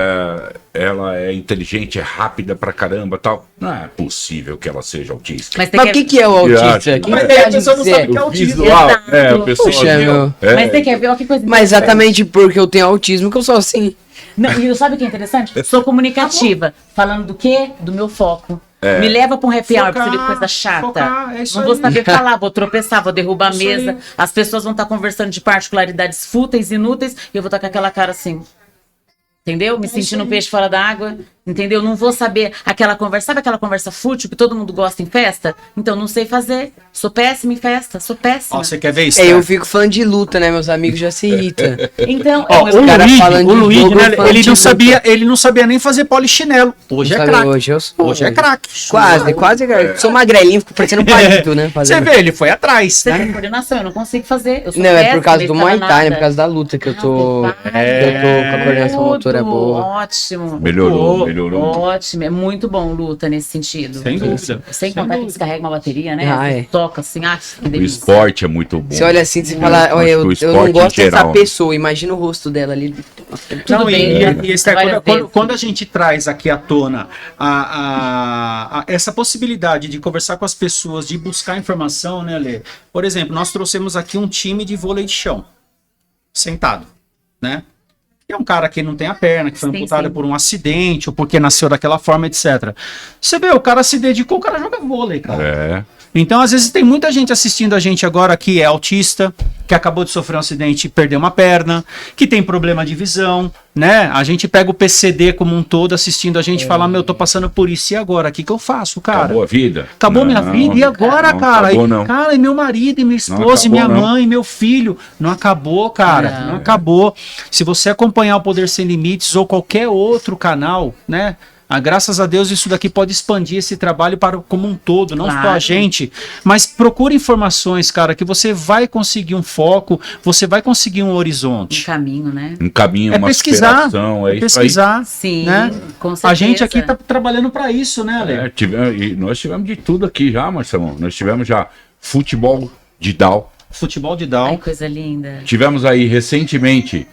ela é inteligente, é rápida pra caramba tal. Não é possível que ela seja autista. Mas, Mas o que é o autista? acho. Que Mas você aí a acha pessoa não que sabe é? o que é O autismo. visual, Exato. a pessoa Puxa, viu? meu. Mas você quer ver? Olha que coisa Mas interessante. exatamente porque eu tenho autismo que eu sou assim. Não, e sabe o que é interessante? Sou comunicativa. Falando do quê? Do meu foco. Me leva pra um happy hour pra você ver que coisa chata. focar, é isso não vou aí. saber falar, vou tropeçar, vou derrubar a Isso mesa. aí. As pessoas vão estar conversando de particularidades fúteis, inúteis, e eu vou estar com aquela cara assim. Entendeu? Me sentindo um peixe fora da água. Entendeu? Não vou saber aquela conversa. Sabe aquela conversa fútil que todo mundo gosta em festa? Então não sei fazer. Sou péssima em festa. Sou péssima. Ó, você quer ver isso? É, eu fico falando de luta, né? Meus amigos já se irritam. Então, Ó, meu o cara Luigi, falando de jogo, né, falando de ele não sabia nem fazer polichinelo. Hoje é Sabe, craque. hoje eu sou. Hoje é craque. Quase. Sou magrelinho, fico parecendo um palito, né? Você Fazendo. vê, ele foi atrás. Você tem coordenação, eu não consigo fazer. Eu sou Não, é péssima, por causa não do estava Muay Thai, né? nada. Por causa da luta que eu tô. Ah, Eu tô com a coordenação tudo, motora boa. Ótimo. Melhorou. melhorou. Ótimo, é muito bom luta nesse sentido. Sem dúvida. Sem contar que descarrega uma bateria, né? Ah, é. Toca assim, que O delícia. esporte é muito bom. Você olha assim, você fala, Acho olha, que o eu não esporte gosto em geral, dessa pessoa, imagina o rosto dela ali. Não, Tudo bem, né? Esther, Várias quando vezes. quando a gente traz aqui à tona essa possibilidade de conversar com as pessoas, de buscar informação, né, Lê? Por exemplo, nós trouxemos aqui um time de vôlei de chão, sentado, né? É um cara que não tem a perna, que foi Sim, amputado sim. por um acidente, ou porque nasceu daquela forma, etc. Você vê, o cara se dedicou, o cara joga vôlei, cara. É. Então, às vezes, tem muita gente assistindo a gente agora que é autista, que acabou de sofrer um acidente e perdeu uma perna, que tem problema de visão, né? A gente pega o PCD como um todo assistindo a gente e fala, meu, eu tô passando por isso, e agora? O que que eu faço, cara? Acabou a vida? Acabou minha Não, vida, e agora, não cara? acabou, não. Cara, e meu marido, e minha esposa, e acabou, minha não. mãe, e meu filho. Não acabou, cara. Não. Não acabou. Se você acompanhar o Poder Sem Limites ou qualquer outro canal, né? Graças a Deus isso daqui pode expandir esse trabalho para como um todo, não só a Claro. gente, mas procure informações, cara, que você vai conseguir um foco, você vai conseguir um Um horizonte. caminho, né? Um caminho, É uma pesquisar, superação, é isso aí. pesquisar, Sim, né? com certeza. A gente aqui tá trabalhando para isso, né, Ale? E nós tivemos de tudo aqui já, Marcelão. Nós tivemos já futebol de Down. Futebol de Ai, Down. coisa linda. Tivemos aí recentemente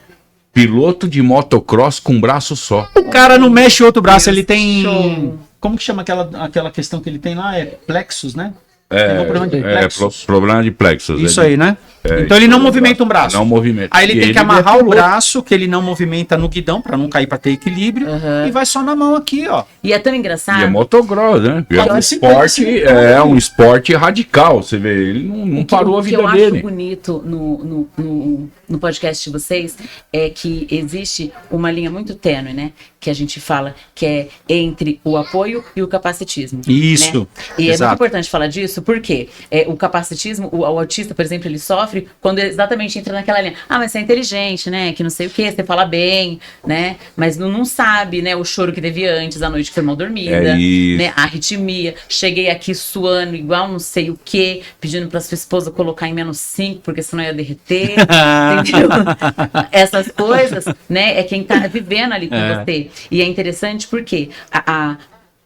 piloto de motocross com um braço só. O cara não mexe o outro braço, Deus, ele tem. show. Como que chama aquela questão que ele tem lá? É plexus, né? Tem um problema de É, plexus. problema de plexus. Isso ele- aí, né? É, então ele não isso, movimenta um braço. Não movimenta. Aí ele E tem que amarrar é o piloto. braço, que ele não movimenta no guidão, pra não cair, pra ter equilíbrio. Aham. E vai só na mão aqui, ó. E é tão E é engraçado. motocross, né? É um Olha, esporte, 50, é um esporte radical. Você vê, ele não parou a O que vida eu dele. acho bonito no podcast de vocês é que existe uma linha muito tênue, né? Que a gente fala que é entre o apoio e o capacitismo. Isso, Né? E é exato. muito importante falar disso porque o capacitismo, o autista, por exemplo, ele sofre quando ele exatamente entra naquela linha. Ah, mas você é inteligente, né? Que não sei o que, você fala bem, né? Mas não sabe, né? O choro que teve antes, a noite que foi mal dormida, É isso. né? A arritmia. Cheguei aqui suando igual não sei o que, pedindo pra sua esposa colocar em -5, porque senão ia derreter. Entendeu? Essas coisas, né? É quem tá vivendo ali com você. E é interessante porque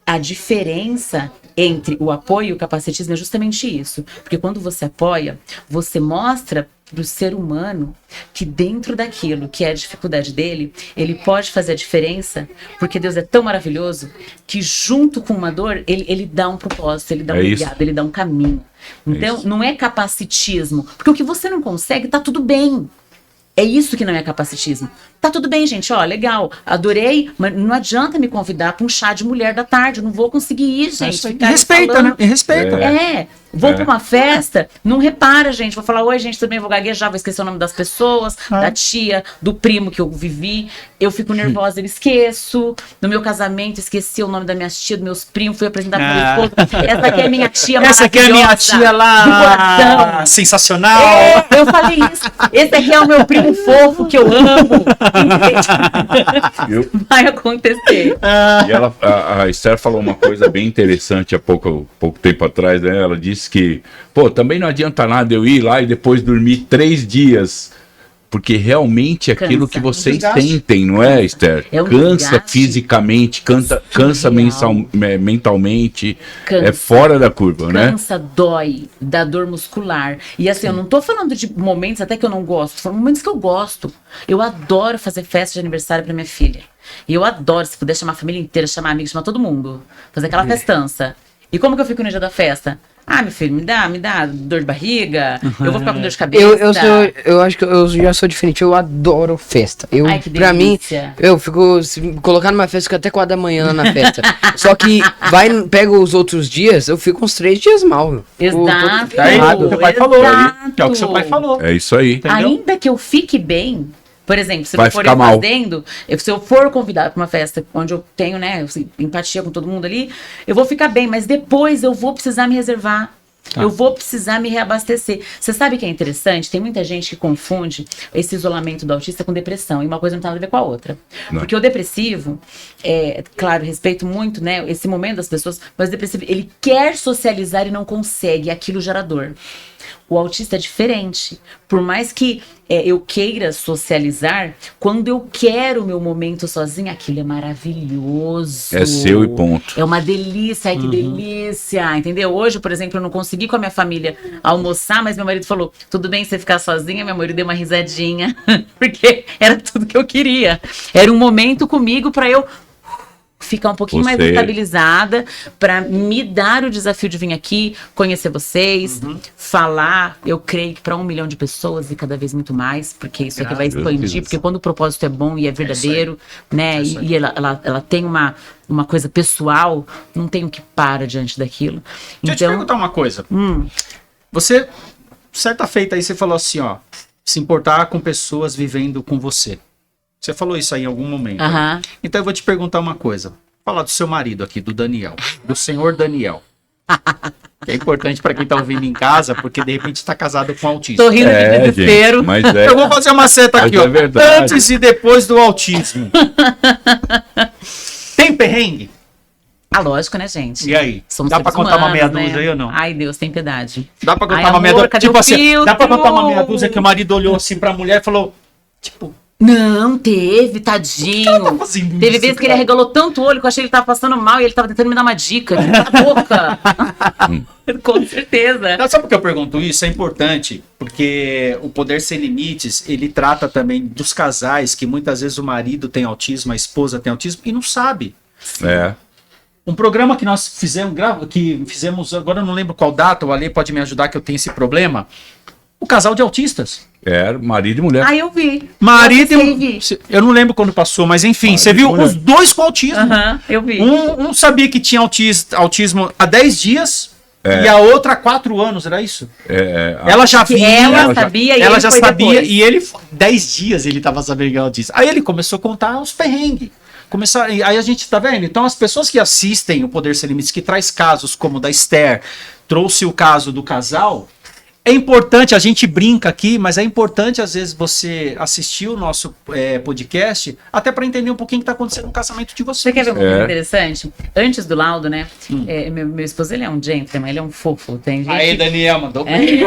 a diferença entre o apoio e o capacitismo é justamente isso. Porque quando você apoia, você mostra para o ser humano que dentro daquilo que é a dificuldade dele, ele pode fazer a diferença, porque Deus é tão maravilhoso que junto com uma dor, ele dá um propósito, ele dá um isso. legado, ele dá um caminho. Então, isso. não é capacitismo, porque o que você não consegue, tá tudo bem. É isso que não é capacitismo. Tá tudo bem, gente, ó, legal, adorei, mas não adianta me convidar para um chá de mulher da tarde, eu não vou conseguir ir, É gente. isso aí. Ficar E respeita, falando. né? E respeita. Vou pra uma festa, não repara, gente. Vou falar, oi, gente, tudo bem? Vou gaguejar, vou esquecer o nome das pessoas, da tia, do primo que eu vivi. Eu fico nervosa, eu esqueço. No meu casamento, esqueci o nome da minha tia, dos meus primos, fui apresentar pro meu esposo. Essa aqui é minha tia Essa aqui é a minha maravilhosa, tia do lá, coração. sensacional. É, eu falei isso. Esse aqui é o meu primo fofo que eu amo. Eu- Vai acontecer. E a Esther falou uma coisa bem interessante há pouco tempo atrás, né? Ela disse que, pô, também não adianta nada eu ir lá e depois dormir 3 dias. Porque realmente é aquilo Cansa. que vocês Desgaste. sentem, não é, Esther? É um Cansa desgaste fisicamente, cansa mentalmente. Cansa. É fora da curva, né? Cansa, dói, dá dor muscular. E assim, eu não tô falando de momentos até que eu não gosto, tô falando de momentos que eu gosto. Eu adoro fazer festa de aniversário pra minha filha. E eu adoro, se puder chamar a família inteira, chamar amigos, chamar todo mundo. Fazer aquela festança. E como que eu fico no dia da festa? Ah, meu filho, me dá dor de barriga, eu vou ficar com dor de cabeça. Eu acho que eu já sou diferente, eu adoro festa. Ai, que pra mim, delícia. eu fico, se me colocar numa festa, fico até 4 da manhã lá na festa. Só que pega os outros dias, eu fico uns 3 dias mal. Meu. Fico todo Exato. Aí, ferrado. o seu pai falou. Exato. Que é o que seu pai falou. É isso aí. Entendeu? Ainda que eu fique bem, por exemplo, se Vai eu for ficar eu mal. fazendo, se eu for convidado para uma festa onde eu tenho, né, empatia com todo mundo ali, eu vou ficar bem, mas depois eu vou precisar me reservar. Eu vou precisar me reabastecer. Você sabe que é interessante? Tem muita gente que confunde esse isolamento do autista com depressão. E uma coisa não tem nada a ver com a outra. Não. Porque o depressivo, claro, respeito muito, né, esse momento das pessoas, mas o depressivo, ele quer socializar e não consegue. Aquilo gera dor. O autista é diferente. Por mais que eu queira socializar, quando eu quero o meu momento sozinha, aquilo é maravilhoso. É seu e ponto. É uma delícia, ai que delícia, entendeu? Hoje, por exemplo, eu não consegui com a minha família almoçar, mas meu marido falou, tudo bem você ficar sozinha? Meu marido deu uma risadinha, porque era tudo que eu queria. Era um momento comigo para eu ficar um pouquinho mais estabilizada, para me dar o desafio de vir aqui, conhecer vocês, falar, eu creio que para 1 milhão de pessoas e cada vez muito mais, porque isso aqui vai expandir, porque quando o propósito é bom e é verdadeiro, né, e ela tem uma coisa pessoal, não tem o que para diante daquilo. Deixa eu te perguntar uma coisa. Você, certa feita aí, você falou assim, ó, se importar com pessoas vivendo com você. Você falou isso aí em algum momento. Né? Então eu vou te perguntar uma coisa. Falar do seu marido aqui, do Daniel. Do senhor Daniel. Que é importante para quem tá ouvindo em casa, porque de repente está casado com autista. Tô rindo de desespero. Gente, mas eu vou fazer uma seta aqui, ó. Antes e depois do autismo. Tem perrengue? Ah, lógico, né, gente? E aí? Somos dá pra contar uma meia dúzia né? aí ou não? Ai, Deus, tem piedade. Dá pra contar Ai, uma meia dúzia? cadê Tipo o assim, filtro? dá pra contar uma meia dúzia que o marido olhou assim pra mulher e falou, tipo... Não, teve, tadinho. Teve vezes que ele arregalou tanto o olho que eu achei que ele tava passando mal e ele tava tentando me dar uma dica. Cala a boca. Com certeza. Não, sabe por que eu pergunto isso? É importante, porque o Poder Sem Limites, ele trata também dos casais que muitas vezes o marido tem autismo, a esposa tem autismo e não sabe. Um programa que nós fizemos, agora eu não lembro qual data, o Ale pode me ajudar que eu tenho esse problema. O casal de autistas. Marido e mulher. Ah, eu vi. Marido e... Eu não lembro quando passou, mas enfim, marido, você viu os dois com autismo. Eu vi. Um sabia que tinha autismo há 10 dias e a outra há 4 anos, era isso? Ela já via. Ela já sabia depois. E ele, 10 dias ele estava sabendo que era autista. Aí ele começou a contar os perrengues. Aí a gente tá vendo? Então as pessoas que assistem o Poder Sem Limites, que traz casos como o da Esther, trouxe o caso do casal... É importante, a gente brinca aqui, mas é importante às vezes você assistir o nosso podcast até para entender um pouquinho o que está acontecendo no casamento de vocês. Você quer ver uma coisa interessante? Antes do laudo, né? Meu esposo, ele é um gentleman, ele é um fofo. Tem gente... Aí, Daniel, mandou bem.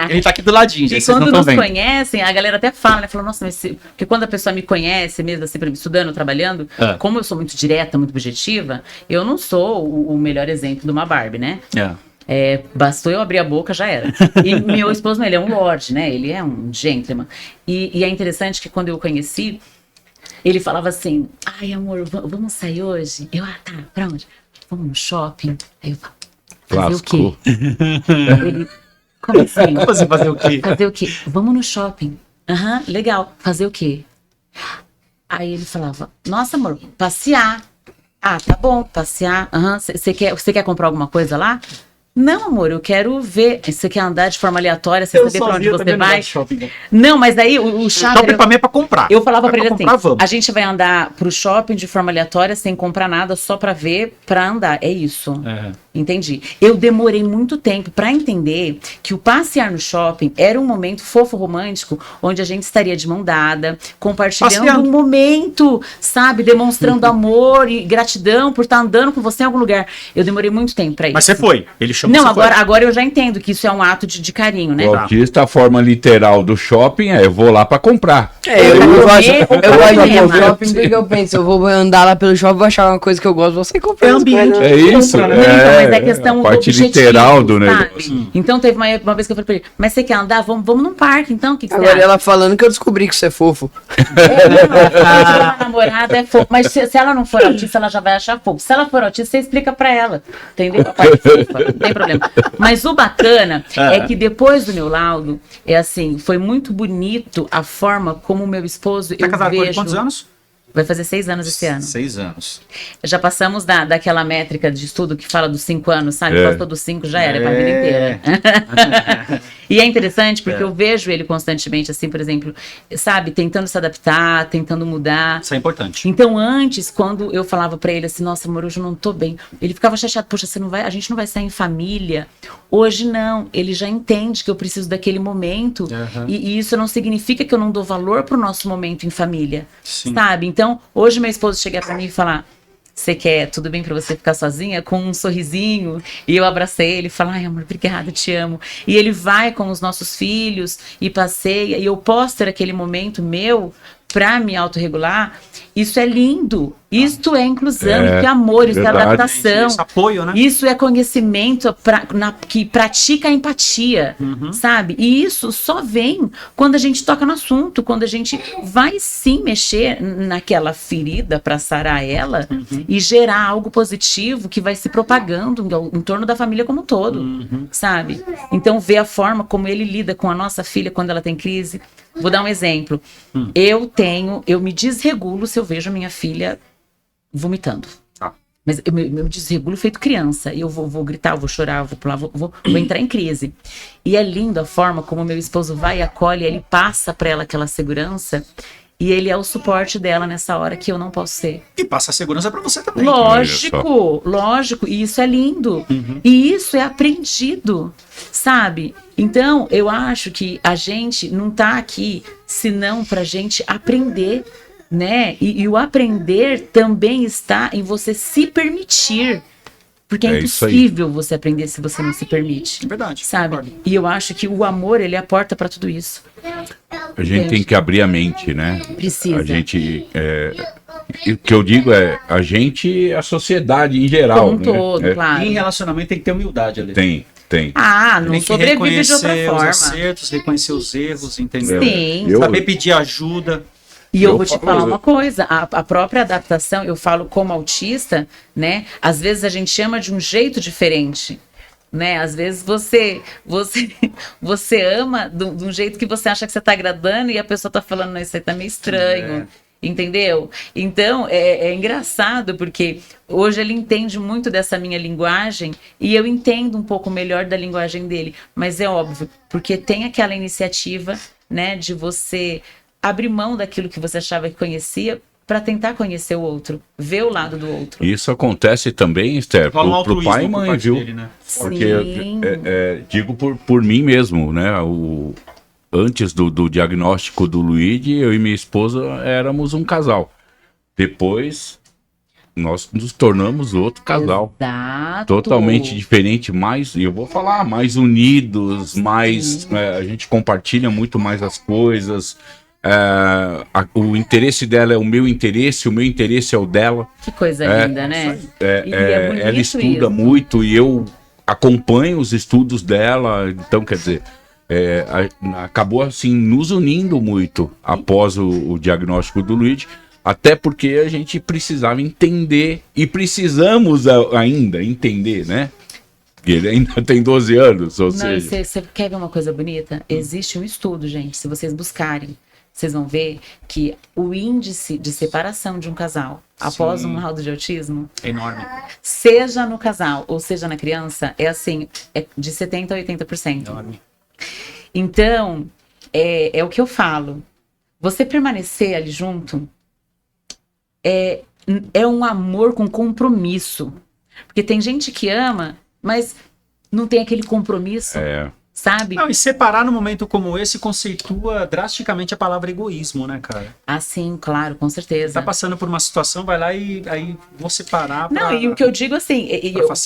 Ele tá aqui do ladinho, gente. E quando nos conhecem, a galera até fala, né? Fala, nossa, mas porque quando a pessoa me conhece, mesmo assim, estudando, trabalhando, como eu sou muito direta, muito objetiva, eu não sou o melhor exemplo de uma Barbie, né? Bastou eu abrir a boca, já era. E meu esposo, ele é um lord, né? Ele é um gentleman. E é interessante que quando eu o conheci, ele falava assim, ai, amor, vamos sair hoje? Eu, tá, pra onde? Vamos no shopping? Aí eu falo, fazer o quê? Ele, como assim? Fazer o quê? Fazer o quê? Vamos no shopping. Legal. Fazer o quê? Aí ele falava, nossa, amor, passear. Ah, tá bom, passear. Você quer comprar alguma coisa lá? Não, amor, eu quero ver. Você quer andar de forma aleatória, você saber pra onde você vai? Não, mas daí o shopping pra mim é pra comprar. Eu falava pra ele assim, a gente vai andar pro shopping de forma aleatória, sem comprar nada, só pra ver, pra andar. É isso. Entendi. Eu demorei muito tempo pra entender que o passear no shopping era um momento fofo, romântico, onde a gente estaria de mão dada, compartilhando um momento, sabe? Demonstrando amor e gratidão por estar andando com você em algum lugar. Eu demorei muito tempo pra isso. Mas você foi. Ele chamou. Não, agora eu já entendo que isso é um ato de carinho, né? O autista, a forma literal do shopping eu vou lá pra comprar. Eu gosto de shopping porque eu penso, eu vou andar lá pelo shopping, vou achar uma coisa que eu gosto, vou sair comprando. É isso, mas é questão a parte literal do sabe? negócio. Então teve uma vez que eu falei pra ele, mas você quer andar? Vamos num parque, então? O que você Agora acha? ela falando que eu descobri que você é fofo. A namorada é fofo, mas se ela não for autista, ela já vai achar fofo. Se ela for autista, você explica pra ela, entendeu? A parte fofa, não tem problema. Mas o bacana é que depois do meu laudo, foi muito bonito a forma como o meu esposo, tá casado com ele quantos anos? Vai fazer 6 anos esse ano. 6 anos. Já passamos daquela métrica de estudo que fala dos 5 anos, sabe? Passou dos 5, já era pra vida inteira. E é interessante porque eu vejo ele constantemente, assim, por exemplo, sabe, tentando se adaptar, tentando mudar. Isso é importante. Então, antes, quando eu falava pra ele assim, nossa, amor, hoje eu não tô bem, ele ficava chateado, poxa, a gente não vai sair em família. Hoje não, ele já entende que eu preciso daquele momento, e isso não significa que eu não dou valor pro nosso momento em família, sabe? Então, hoje meu esposo chega pra mim e fala, você quer, tudo bem pra você ficar sozinha? Com um sorrisinho, e eu abracei ele e falo, ai amor, obrigada, te amo. E ele vai com os nossos filhos e passeia, e eu posso ter aquele momento meu pra me autorregular. Isso é lindo, isto é inclusão, isso é amor, isso é adaptação, Isso é apoio, né? isso é conhecimento que pratica a empatia, sabe? E isso só vem quando a gente toca no assunto, quando a gente vai sim mexer naquela ferida para sarar ela e gerar algo positivo que vai se propagando em torno da família como um todo, sabe? Então, ver a forma como ele lida com a nossa filha quando ela tem crise. Vou dar um exemplo. Eu me desregulo se eu vejo a minha filha vomitando. Mas eu me desregulo feito criança. E eu vou gritar, eu vou chorar, eu vou pular, vou entrar em crise. E é lindo a forma como meu esposo vai e acolhe, ele passa para ela aquela segurança. E ele é o suporte dela nessa hora que eu não posso ser. E passa a segurança pra você também. Lógico. E isso é lindo. E isso é aprendido, sabe? Então, eu acho que a gente não tá aqui senão pra gente aprender, né? E o aprender também está em você se permitir. Porque é impossível você aprender se você não se permite. É verdade. Sabe? Concordo. E eu acho que o amor, ele é a porta para tudo isso. A gente tem que abrir a mente, né? Precisa. A gente... o que eu digo é a gente e a sociedade em geral. Como um todo, claro. E em relacionamento tem que ter humildade ali. Tem. Não Tem que sobrevive de outra reconhecer os forma. acertos, reconhecer os erros, entendeu? Sim. Saber pedir ajuda. E eu vou te falar uma coisa, a própria adaptação, eu falo como autista, né? Às vezes a gente chama de um jeito diferente, né? Às vezes você ama de um jeito que você acha que você tá agradando e a pessoa tá falando, não, isso aí tá meio estranho. Entendeu? Então, é engraçado porque hoje ele entende muito dessa minha linguagem e eu entendo um pouco melhor da linguagem dele. Mas é óbvio, porque tem aquela iniciativa, né, de você abrir mão daquilo que você achava que conhecia para tentar conhecer o outro, ver o lado do outro. Isso acontece também, Esther, pro pai e mãe, viu? Dele, né? Porque digo por mim mesmo, né? Antes do diagnóstico do Luigi, eu e minha esposa éramos um casal. Depois, nós nos tornamos outro casal. Exato. Totalmente diferente, e eu vou falar, mais unidos, mais... a gente compartilha muito mais as coisas. O interesse dela é o meu interesse é o dela. Que coisa linda, né? Ela estuda muito e eu acompanho os estudos dela, então quer dizer... acabou assim nos unindo muito após o diagnóstico do Luigi, até porque a gente precisava entender e precisamos ainda entender, né? Ele ainda tem 12 anos, ou seja... Você quer ver uma coisa bonita? Existe um estudo, gente, se vocês buscarem, vocês vão ver que o índice de separação de um casal após um laudo de autismo é enorme. Seja no casal ou seja na criança, é de 70% a 80%. Enorme. Então, é o que eu falo. Você permanecer ali junto é um amor com compromisso. Porque tem gente que ama, mas não tem aquele compromisso, sabe? Não, e separar num momento como esse conceitua drasticamente a palavra egoísmo, né, cara? Ah, sim, claro, com certeza. Tá passando por uma situação, vai lá e aí vou separar pra... Não, e o que eu digo assim,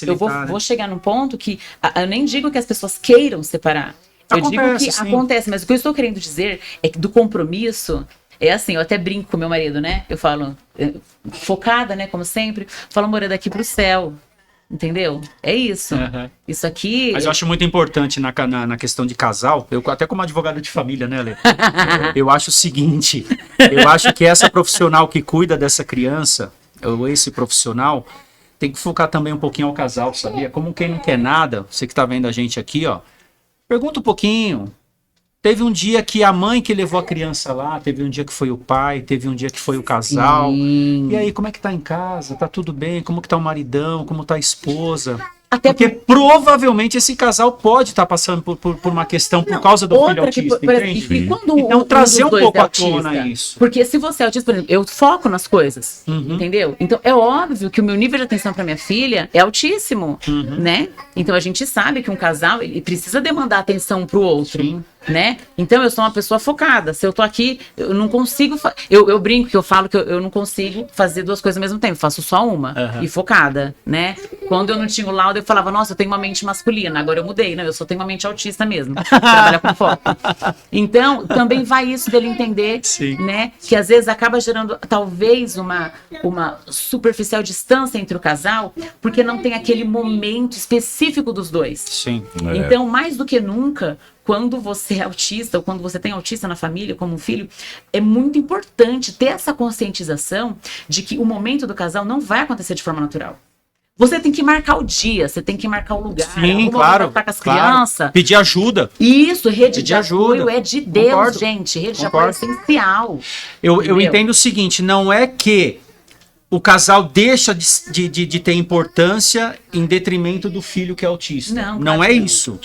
eu vou chegar num ponto que eu nem digo que as pessoas queiram separar. Eu digo que acontece, mas o que eu estou querendo dizer é que do compromisso, é assim, eu até brinco com meu marido, né? Eu falo, focada, né, como sempre, falo, amor, é daqui pro céu, entendeu? É isso. Isso aqui... Mas eu acho muito importante na questão de casal, eu até como advogado de família, né, Lê? Eu acho o seguinte, eu acho que essa profissional que cuida dessa criança, ou esse profissional, tem que focar também um pouquinho ao casal, sabia? Como quem não quer nada, você que tá vendo a gente aqui, ó, pergunta um pouquinho. Teve um dia que a mãe que levou a criança lá, teve um dia que foi o pai, teve um dia que foi o casal. E aí, como é que tá em casa? Tá tudo bem? Como que tá o maridão? Como tá a esposa? Até Porque provavelmente esse casal pode estar passando por uma questão por causa do filho outra que, autista, por exemplo, entende? e quando Então, trazer dos um dois pouco é à tona autista? isso. Porque se você é autista, por exemplo, eu foco nas coisas, Uhum. entendeu? Então é óbvio que o meu nível de atenção para minha filha é altíssimo, Uhum. né? Então a gente sabe que um casal ele precisa demandar atenção pro outro. Sim. Né? Então eu sou uma pessoa focada. Se eu tô aqui, eu não consigo. Eu brinco que eu falo que eu não consigo fazer duas coisas ao mesmo tempo. Eu faço só uma Uhum. e focada, né? Quando eu não tinha o laudo, eu falava, nossa, eu tenho uma mente masculina. Agora eu mudei, né? Eu só tenho uma mente autista mesmo. Trabalhar com foco. Então, também vai isso dele entender, Sim. né? Que às vezes acaba gerando talvez uma superficial distância entre o casal, porque não tem aquele momento específico dos dois. Sim. Então, mais do que nunca, quando você é autista ou quando você tem autista na família, como um filho, é muito importante ter essa conscientização de que o momento do casal não vai acontecer de forma natural. Você tem que marcar o dia, você tem que marcar o lugar. Sim, claro. Estar com as claro. crianças. Pedir ajuda. Isso, rede Pedir de apoio ajuda. é de Deus, Concordo. gente. Rede de Concordo. apoio é essencial. Eu Entendeu? entendo o seguinte, não é que o casal deixa de ter importância em detrimento do filho que é autista. Não, Não claro é que não. isso.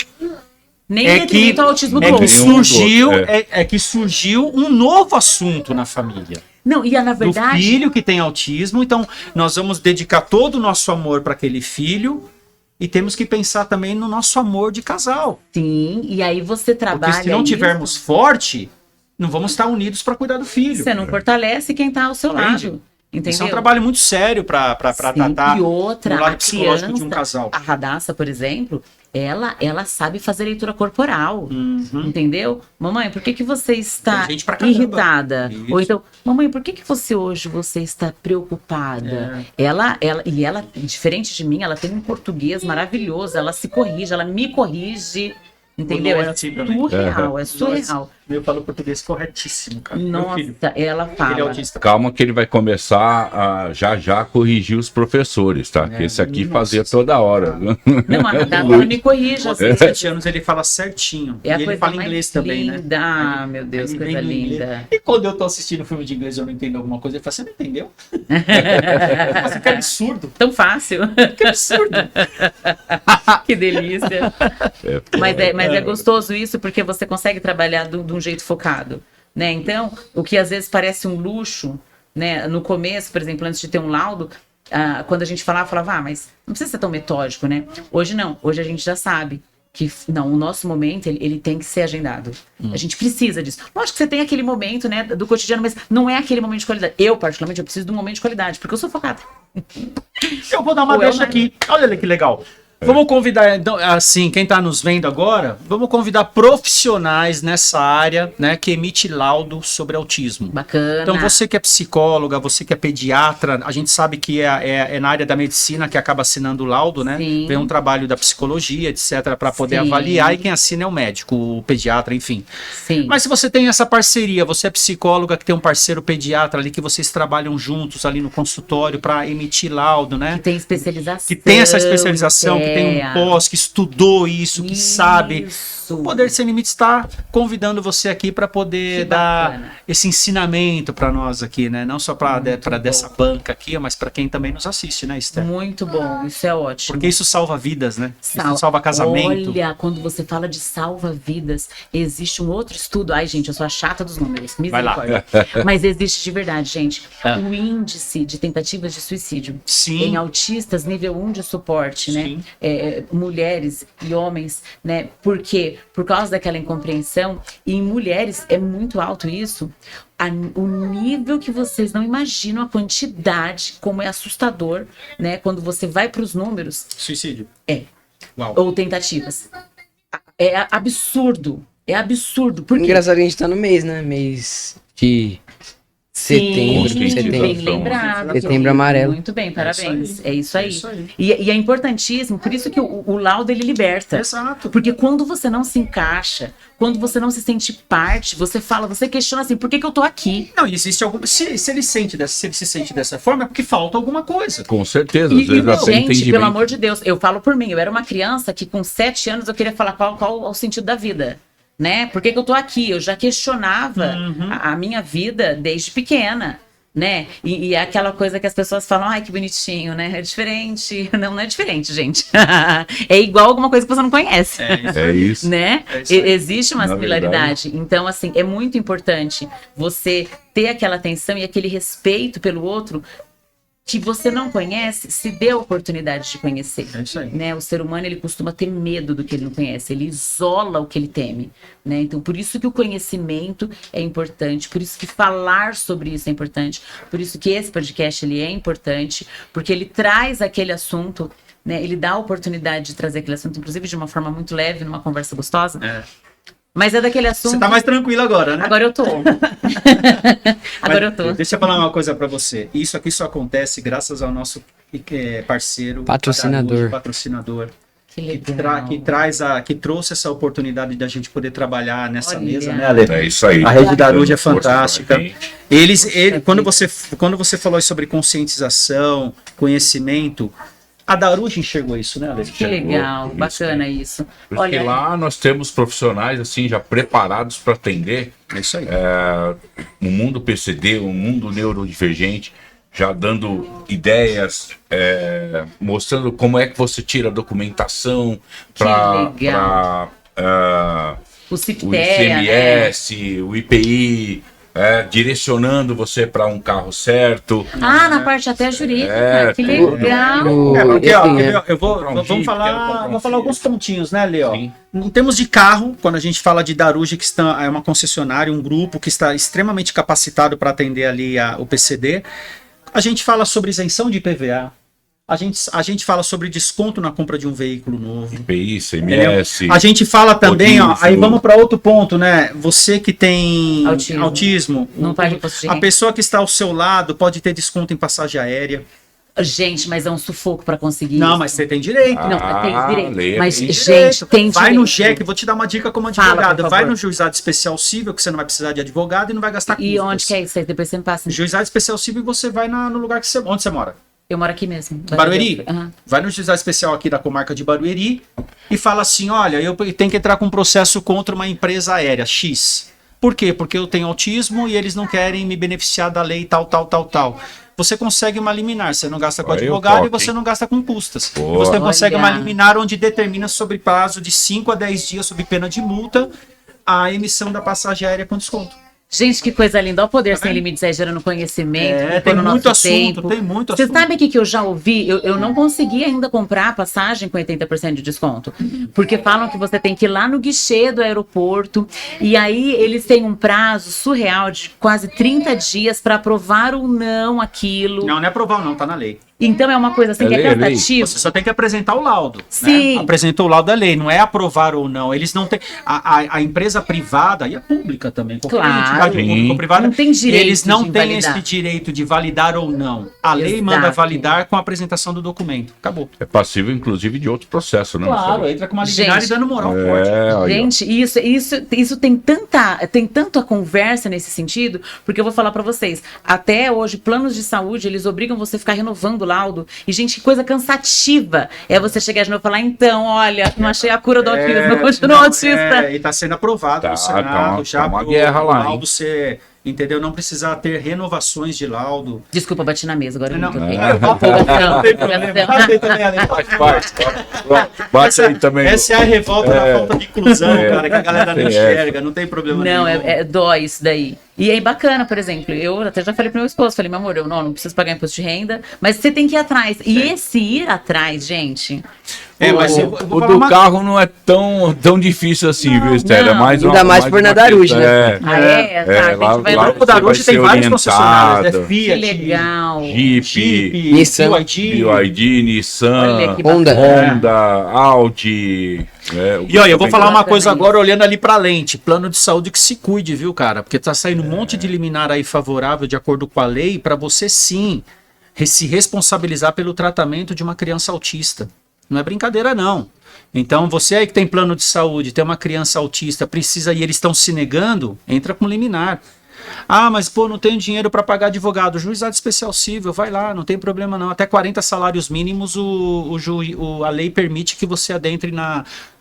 Nem É detrimento que, ao autismo do é que outro. surgiu, É. é que surgiu um novo assunto na família. Não, e na Do verdade... filho que tem autismo. Então, nós vamos dedicar todo o nosso amor para aquele filho e temos que pensar também no nosso amor de casal. Sim, e aí você trabalha Porque se não isso, tivermos forte, não vamos estar unidos para cuidar do filho. você não fortalece quem tá ao seu Entende? lado. Entendeu? Isso é um trabalho muito sério para Sim, tratar e outra, do lado a psicológico criança, de um casal. a Radassa, por exemplo, ela sabe fazer leitura corporal, entendeu? Mamãe, por que você está Tem gente pra caramba. irritada? Isso. Ou então, mamãe, por que você hoje você está preocupada? Ela, diferente de mim, ela tem um português maravilhoso, ela se corrige, ela me corrige, entendeu? Lô é É assim também. surreal, é surreal. Meu falou português corretíssimo, cara. Meu filho. Nossa, ela Ele é fala. autista. Calma que ele vai começar a já corrigir os professores, tá? Que esse aqui fazia toda hora. Não, a Radassa ela me corrige. Aos assim, 17 anos ele fala certinho. É a e ele coisa fala mais inglês também, né? linda. Ah, meu Deus, Ele coisa vem no inglês. linda. E quando eu tô assistindo filme de inglês e eu não entendo alguma coisa, ele fala, você não entendeu? Nossa, que absurdo. Tão fácil. Que absurdo. Que delícia. Mas é gostoso isso porque você consegue trabalhar de um jeito focado, né? Então, o que às vezes parece um luxo, né? No começo, por exemplo, antes de ter um laudo, quando a gente falava, mas não precisa ser tão metódico, né? Hoje não. Hoje a gente já sabe que não, o nosso momento ele tem que ser agendado. A gente precisa disso. Lógico que você tem aquele momento, né, do cotidiano, mas não é aquele momento de qualidade. Eu, particularmente, eu preciso de um momento de qualidade, porque eu sou focada. Eu vou dar uma Ou é deixa uma- aqui. Olha que legal. Vamos convidar, então, assim, quem está nos vendo agora, vamos convidar profissionais nessa área, né, que emite laudo sobre autismo. Bacana. Então, você que é psicóloga, você que é pediatra, a gente sabe que é na área da medicina que acaba assinando o laudo, né? Sim. Vem um trabalho da psicologia, etc., para poder Sim. avaliar, e quem assina é o médico, o pediatra, enfim. Sim. Mas se você tem essa parceria, você é psicóloga que tem um parceiro pediatra ali, que vocês trabalham juntos ali no consultório para emitir laudo, né? Que tem especialização. Que tem essa especialização, que tem um é. pós, que estudou isso, que sabe. Isso. O Poder Sem Limites está convidando você aqui para poder Que dar bacana. esse ensinamento para nós aqui, né? Não só para Muito dessa banca aqui, mas para quem também nos assiste, né, Esther? Muito bom, isso é ótimo. Porque isso salva vidas, né? Isso salva casamento. Olha, quando você fala de salva-vidas, existe um outro estudo. Ai, gente, eu sou a chata dos números. Vai lá. Misericórdia. Mas existe de verdade, gente. Ah. O índice de tentativas de suicídio Sim. em autistas nível 1 de suporte, né? Sim. Mulheres e homens, né? Por quê? Por causa daquela incompreensão. E em mulheres é muito alto isso. O nível que vocês não imaginam, a quantidade, como é assustador, né? Quando você vai para os números, Suicídio. Uau. ou tentativas. É absurdo. É absurdo. Por quê? Engraçado que a gente tá no mês, né? Mês de setembro, Sim, setembro. bem lembrado. Setembro amarelo. Muito bem, parabéns. É isso É aí. isso aí. E é importantíssimo, por isso que o laudo ele liberta. Exato. Porque quando você não se encaixa, quando você não se sente parte, você fala, você questiona assim, por que eu tô aqui? Não, e existe algum. Se ele se sente dessa forma, é porque falta alguma coisa. Com certeza, E, às vezes até gente, entendimento. pelo amor de Deus, eu falo por mim, eu era uma criança que com 7 anos eu queria falar qual é o sentido da vida, né? Por que eu tô aqui? Eu já questionava a minha vida desde pequena, né? E é aquela coisa que as pessoas falam, ai, que bonitinho, né? É diferente. Não, não é diferente, gente. É igual alguma coisa que você não conhece. É isso. Né? É isso aí. Existe uma Na similaridade. Então, assim, é muito importante você ter aquela atenção e aquele respeito pelo outro que você não conhece, se dê a oportunidade de conhecer. É isso aí. Né? O ser humano, ele costuma ter medo do que ele não conhece, ele isola o que ele teme, né? Então, por isso que o conhecimento é importante, por isso que falar sobre isso é importante, por isso que esse podcast ele é importante, porque ele traz aquele assunto, né? Ele dá a oportunidade de trazer aquele assunto, inclusive de uma forma muito leve, numa conversa gostosa. Mas é daquele assunto... Você tá mais tranquilo agora, né? Agora eu tô. Agora eu tô. Deixa eu falar uma coisa pra você. Isso aqui só acontece graças ao nosso parceiro, Patrocinador. patrocinador, Que legal. que trouxe essa oportunidade da gente poder trabalhar nessa Olha. mesa, né, Ale? É isso aí. A Rede Darude é Dando força pra fantástica. gente. Quando você falou sobre conscientização, conhecimento, a Darude enxergou isso, né, Ale? Que legal, Isso, bacana isso. Porque lá nós temos profissionais assim já preparados para atender É isso aí. o mundo PCD, o mundo neurodivergente, já dando ideias, mostrando como é que você tira a documentação para legal. O o CIPTEA, né? ICMS, o IPI, direcionando você para um carro certo. Ah, na parte até jurídica. Que tudo. legal. Porque, ó, Assim, eu vou, comprar um vamos Jeep, quero comprar falar, um vou falar Jeep. alguns pontinhos, né, Leo? Sim. Em termos de carro, quando a gente fala de Darude, que é uma concessionária, um grupo que está extremamente capacitado para atender ali o PCD, a gente fala sobre isenção de IPVA, a gente fala sobre desconto na compra de um veículo novo. IPI, Entendeu? ICMS. A gente fala também, ó, rodízio. aí vamos para outro ponto, né? Você que tem Autismo. Não paga imposto de a renda. pessoa que está ao seu lado pode ter desconto em passagem aérea. Gente, mas é um sufoco para conseguir Não, isso. mas você tem direito. Não, tem direito. lei, Mas, tem gente, tem Vai direito. no JEC, vou te dar uma dica como Fala, advogado. por Vai favor. no juizado especial civil, que você não vai precisar de advogado e não vai gastar custos. E onde que é isso aí? Depois você me passa. Juizado especial civil, você vai no lugar que onde você mora? Eu moro aqui mesmo. Barueri? Aham. Vai no juizado especial aqui da comarca de Barueri e fala assim, olha, eu tenho que entrar com um processo contra uma empresa aérea, X. Por quê? Porque eu tenho autismo e eles não querem me beneficiar da lei tal. Você consegue uma liminar, você não gasta com Aí eu advogado toco, e você hein? não gasta com custas. Boa. Você consegue Olha. uma liminar onde determina sobre prazo de 5 a 10 dias sob pena de multa a emissão da passagem aérea com desconto. Gente, que coisa linda. Olha o poder sem limites aí gerando conhecimento. Tem poupando muito nosso assunto, tempo. tem muito Você assunto. sabe o que eu já ouvi? Eu não consegui ainda comprar a passagem com 80% de desconto. Porque falam que você tem que ir lá no guichê do aeroporto. E aí eles têm um prazo surreal de quase 30 dias para aprovar ou não aquilo. Não é aprovar não, tá na lei. Então é uma coisa assim É que é lei, é lei. cansativa. Você só tem que apresentar o laudo. Sim. Né? Apresentou o laudo da lei, não é aprovar ou não. Eles não têm. A empresa privada e a pública também, qualquer Claro. entidade Sim. pública ou privada, Não tem direito eles não de têm invalidar. esse direito de validar ou não. A lei Exato. manda validar com a apresentação do documento. Acabou. É passível, inclusive, de outro processo, né? Claro, Marcelo? entra com uma liminar Gente. e dando moral forte. Aí, ó. Gente, isso tem tanta conversa nesse sentido, porque eu vou falar pra vocês, até hoje, planos de saúde, eles obrigam você a ficar renovando o laudo, e gente, que coisa cansativa é você chegar de novo e falar, então, olha, não achei a cura do autismo, eu continuo autista. E está sendo aprovado Tá, no Senado tá uma pro guerra lá, laudo ser, entendeu? Não precisar ter renovações de laudo. Desculpa, bati na mesa, agora eu Não, me toquei. não tem problema. Bate aí também. Essa é a revolta da falta de inclusão, cara, que a galera não Tem enxerga, não tem problema Não, nenhum. dói isso daí. E aí, bacana, por exemplo, eu até já falei pro meu esposo, falei, meu amor, eu não preciso pagar imposto de renda, mas você tem que ir atrás. E esse ir atrás, gente, Mas eu O vou falar do uma... carro não é tão difícil assim, viu, Estela? É não. mais Ainda mais por uma na Darude, questão, né? Ah, é? Tá, a gente lá- vai lá lá. O Darude você tem vai vários ser concessionários, orientado. é que Fiat, legal. Jeep, Nissan, BYD. BYD, Nissan, Olha que Honda. Honda, Audi. E olha, eu vou falar uma bacana coisa isso. agora olhando ali pra lente, plano de saúde que se cuide, viu, cara? Porque tá saindo um monte de liminar aí favorável de acordo com a lei pra você sim se responsabilizar pelo tratamento de uma criança autista. Não é brincadeira não. Então você aí que tem plano de saúde, tem uma criança autista, precisa e eles estão se negando, entra com liminar. Ah, mas pô, não tenho dinheiro para pagar advogado. Juizado especial civil, vai lá, não tem problema não. Até 40 salários mínimos a lei permite que você adentre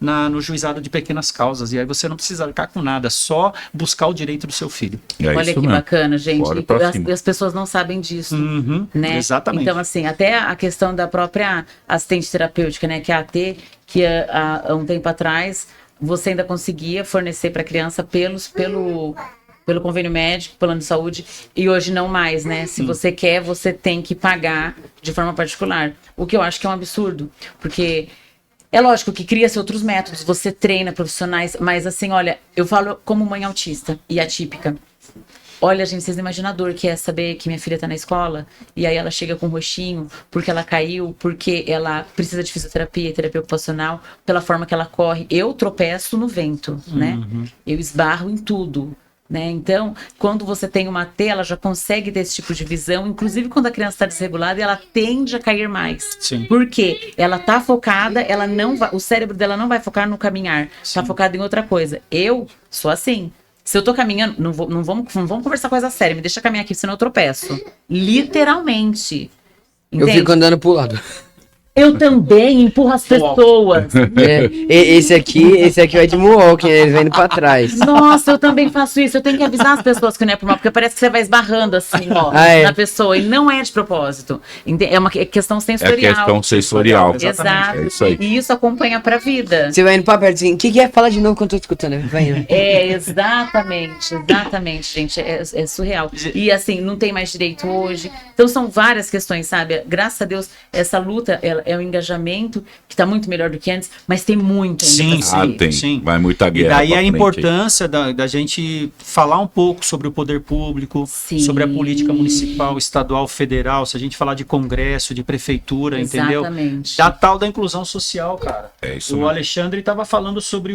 no juizado de pequenas causas. E aí você não precisa arcar com nada, só buscar o direito do seu filho. Olha que bacana, gente. As pessoas não sabem disso, Uhum, né? exatamente. Então, assim, até a questão da própria assistente terapêutica, né? Que é a AT, que há um tempo atrás você ainda conseguia fornecer para a criança pelo convênio médico, plano de saúde, e hoje não mais, né? Se você quer, você tem que pagar de forma particular. O que eu acho que é um absurdo, porque é lógico que cria-se outros métodos, você treina profissionais, mas assim, olha, eu falo como mãe autista e atípica. Olha, gente, vocês não imaginam a dor que é saber que minha filha tá na escola e aí ela chega com um roxinho porque ela caiu, porque ela precisa de fisioterapia, terapia ocupacional, pela forma que ela corre. Eu tropeço no vento, né? Eu esbarro em tudo, né? Então, quando você tem uma T, ela já consegue ter esse tipo de visão, inclusive quando a criança está desregulada, ela tende a cair mais. Sim. Por quê? Ela tá focada, ela não vai, o cérebro dela não vai focar no caminhar, tá focado em outra coisa. Eu sou assim. Se eu tô caminhando, não vamos conversar coisa séria, me deixa caminhar aqui, senão eu tropeço. Literalmente. Eu fico andando pro lado. Eu também empurro as pessoas. Esse aqui vai de moonwalking, eles vêm indo pra trás. Nossa, eu também faço isso. Eu tenho que avisar as pessoas que não é por mal, porque parece que você vai esbarrando assim, ó, na pessoa. E não é de propósito. É uma questão sensorial. É questão sensorial. Exato. É isso aí. E isso acompanha pra vida. Você vai indo pra perto assim, o que é? Fala de novo que eu tô escutando. Vai indo. Exatamente, gente. É surreal. E assim, não tem mais direito hoje. Então são várias questões, sabe? Graças a Deus, essa luta, é um engajamento que está muito melhor do que antes, mas tem muito ainda. Tem. Vai muita guerra. E daí a frente. importância da gente falar um pouco sobre o poder público, sobre a política municipal, estadual, federal, se a gente falar de congresso, de prefeitura, entendeu? Da tal da inclusão social, cara. É isso o mesmo. Alexandre estava falando sobre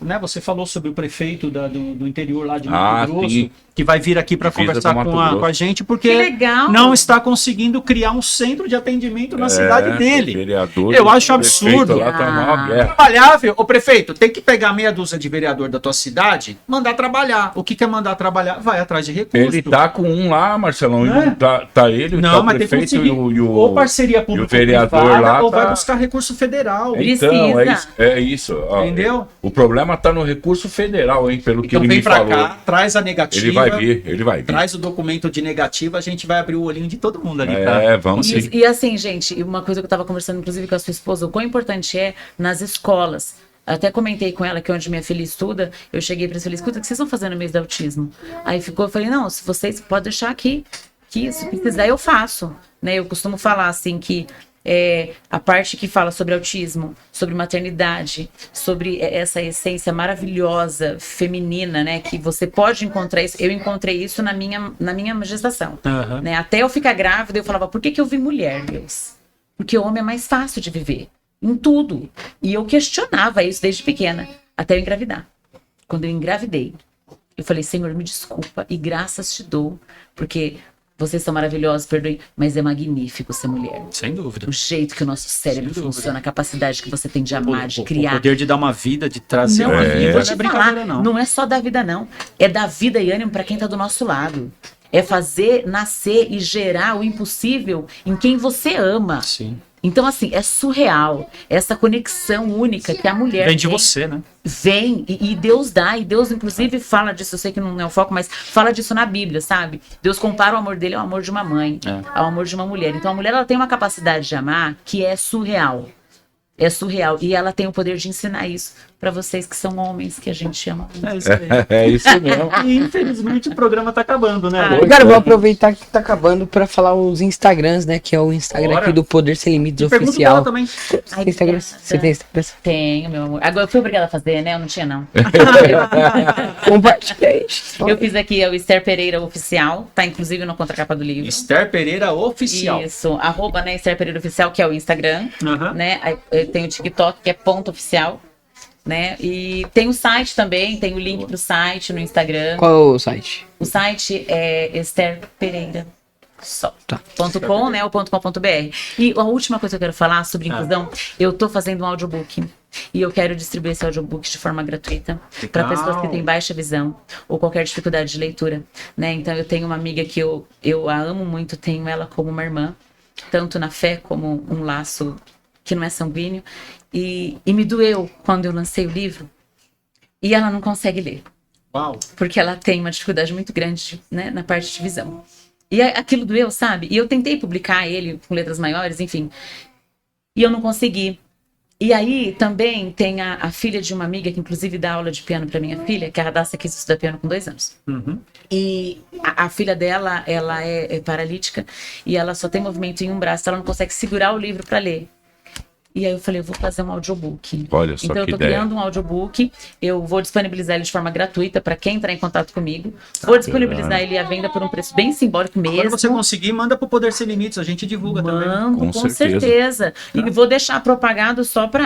né, você falou sobre o prefeito do interior lá de Mato Grosso, sim. que vai vir aqui para conversar com a gente, porque não está conseguindo criar um centro de atendimento na cidade dele. Eu acho absurdo. Trabalhar, o prefeito tem que pegar meia dúzia de vereador da tua cidade, mandar trabalhar. O que é mandar trabalhar? Vai atrás de recursos. Ele tá com um lá, Marcelão. Tá ele, não, o mas prefeito tem que ou parceria pública, o vereador lá, ou vai buscar recurso federal. Então, é isso. Entendeu? O problema tá no recurso federal, hein? Pelo que ele me falou. Então vem pra cá, traz a negativa. Ele vai vir. Traz o documento de negativa, a gente vai abrir o olhinho de todo mundo ali. Vamos sim. E assim, gente, uma coisa que eu tava conversando, inclusive, com a sua esposa, o quão importante é nas escolas. Até comentei com ela que onde minha filha estuda, eu cheguei para ela e falei, escuta, o que vocês estão fazendo no mês do autismo? Aí eu falei, não, se vocês podem deixar aqui, que se precisar eu faço. Né? Eu costumo falar assim que a parte que fala sobre autismo, sobre maternidade, sobre essa essência maravilhosa, feminina, né? Que você pode encontrar isso. Eu encontrei isso na minha gestação. Né? Até eu ficar grávida, eu falava, por que eu vi mulher, Deus? Porque o homem é mais fácil de viver. Em tudo. E eu questionava isso desde pequena, até eu engravidar. Quando eu engravidei, eu falei, Senhor, me desculpa e graças te dou, porque vocês são maravilhosos, perdoem, mas é magnífico ser mulher. Sem dúvida. O jeito que o nosso cérebro funciona, a capacidade que você tem de amar, de criar. O poder de dar uma vida, de trazer uma vida. Vou te falar, não é só dar vida, não. É dar vida e ânimo para quem tá do nosso lado. É fazer nascer e gerar o impossível em quem você ama. Sim. Então, assim, é surreal essa conexão única que a mulher vem de você, né? Vem, e Deus dá, e Deus, inclusive, fala disso, eu sei que não é o foco, mas fala disso na Bíblia, sabe? Deus compara o amor dele ao amor de uma mãe, ao amor de uma mulher. Então, a mulher, ela tem uma capacidade de amar que é surreal. É surreal. E ela tem o poder de ensinar isso para vocês que são homens, que a gente ama. É isso aí. É isso mesmo. E infelizmente o programa tá acabando, né? Cara, eu vou aproveitar que tá acabando pra falar os Instagrams, né? Que é o Instagram aqui do Poder Sem Limites Oficial. Também. Instagram, você tem Instagram? Tenho, meu amor. Agora eu fui obrigada a fazer, né? Eu não tinha, não. Compartilha isso. Eu fiz aqui o Esther Pereira Oficial, tá inclusive na contracapa do livro. Esther Pereira Oficial. Isso, @ né, Esther Pereira Oficial, que é o Instagram, né? Aí tem o TikTok, que é .oficial. Né? E tem o site também, tem o link pro site no Instagram. Qual é o site? O site é Esther Pereira só. .com, né? Ou .com.br. E a última coisa que eu quero falar sobre inclusão, eu tô fazendo um audiobook. E eu quero distribuir esse audiobook de forma gratuita para pessoas que têm baixa visão ou qualquer dificuldade de leitura, né? Então eu tenho uma amiga que eu a amo muito, tenho ela como uma irmã, tanto na fé como um laço que não é sanguíneo. E me doeu quando eu lancei o livro e ela não consegue ler. Uau. Porque ela tem uma dificuldade muito grande, né, na parte de visão. E aquilo doeu, sabe? E eu tentei publicar ele com letras maiores, enfim. E eu não consegui. E aí também tem a filha de uma amiga que inclusive dá aula de piano para minha filha, que a Radassa quis estudar piano com 2 anos. Uhum. E a filha dela, ela é paralítica e ela só tem movimento em um braço, então ela não consegue segurar o livro para ler. E aí eu falei, eu vou fazer um audiobook. Olha só então eu que tô ideia. criando um audiobook, eu vou disponibilizar ele de forma gratuita para quem entrar em contato comigo. Vou disponibilizar ele à venda por um preço bem simbólico mesmo. Agora você conseguir, manda pro Poder Sem Limites, a gente divulga também. Mando, Com com certeza. certeza. E vou deixar propagado só por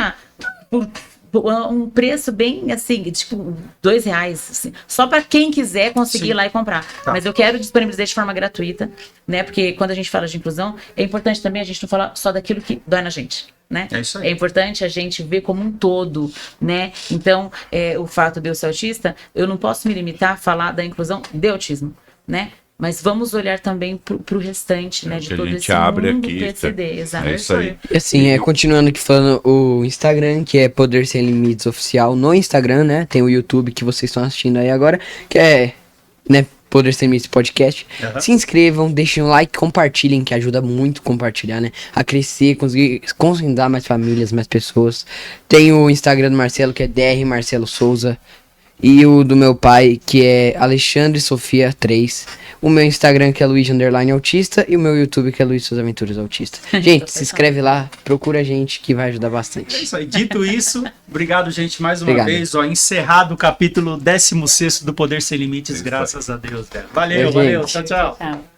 um preço bem assim, tipo R$2, assim, só para quem quiser conseguir Sim. ir lá e comprar. Tá. Mas eu quero disponibilizar de forma gratuita, né? Porque quando a gente fala de inclusão, é importante também a gente não falar só daquilo que dói na gente, né? É isso aí. É importante a gente ver como um todo, né? Então, o fato de eu ser autista, eu não posso me limitar a falar da inclusão de autismo, né? Mas vamos olhar também pro restante, né? De que a todo gente esse abre mundo aqui, PCD, exato. É isso aí. E assim, continuando aqui falando o Instagram, que é Poder Sem Limites Oficial no Instagram, né? Tem o YouTube que vocês estão assistindo aí agora, que é, né, Poder Sem Limites Podcast. Uhum. Se inscrevam, deixem um like, compartilhem, que ajuda muito compartilhar, né? A crescer, conseguir conscientizar mais famílias, mais pessoas. Tem o Instagram do Marcelo, que é DR Marcelo Souza. E o do meu pai, que é Alexandre Sofia 3. O meu Instagram, que é Luiz _ Autista. E o meu YouTube, que é Luiz Suas Aventuras Autista. Gente, se inscreve lá, procura a gente, que vai ajudar É bastante. isso aí. Dito isso, obrigado, gente, mais uma Obrigado. vez. Ó, encerrado o capítulo 16º do Poder Sem Limites, graças a Deus, velho. Valeu, Valeu, valeu. gente. Tchau, tchau. Tchau.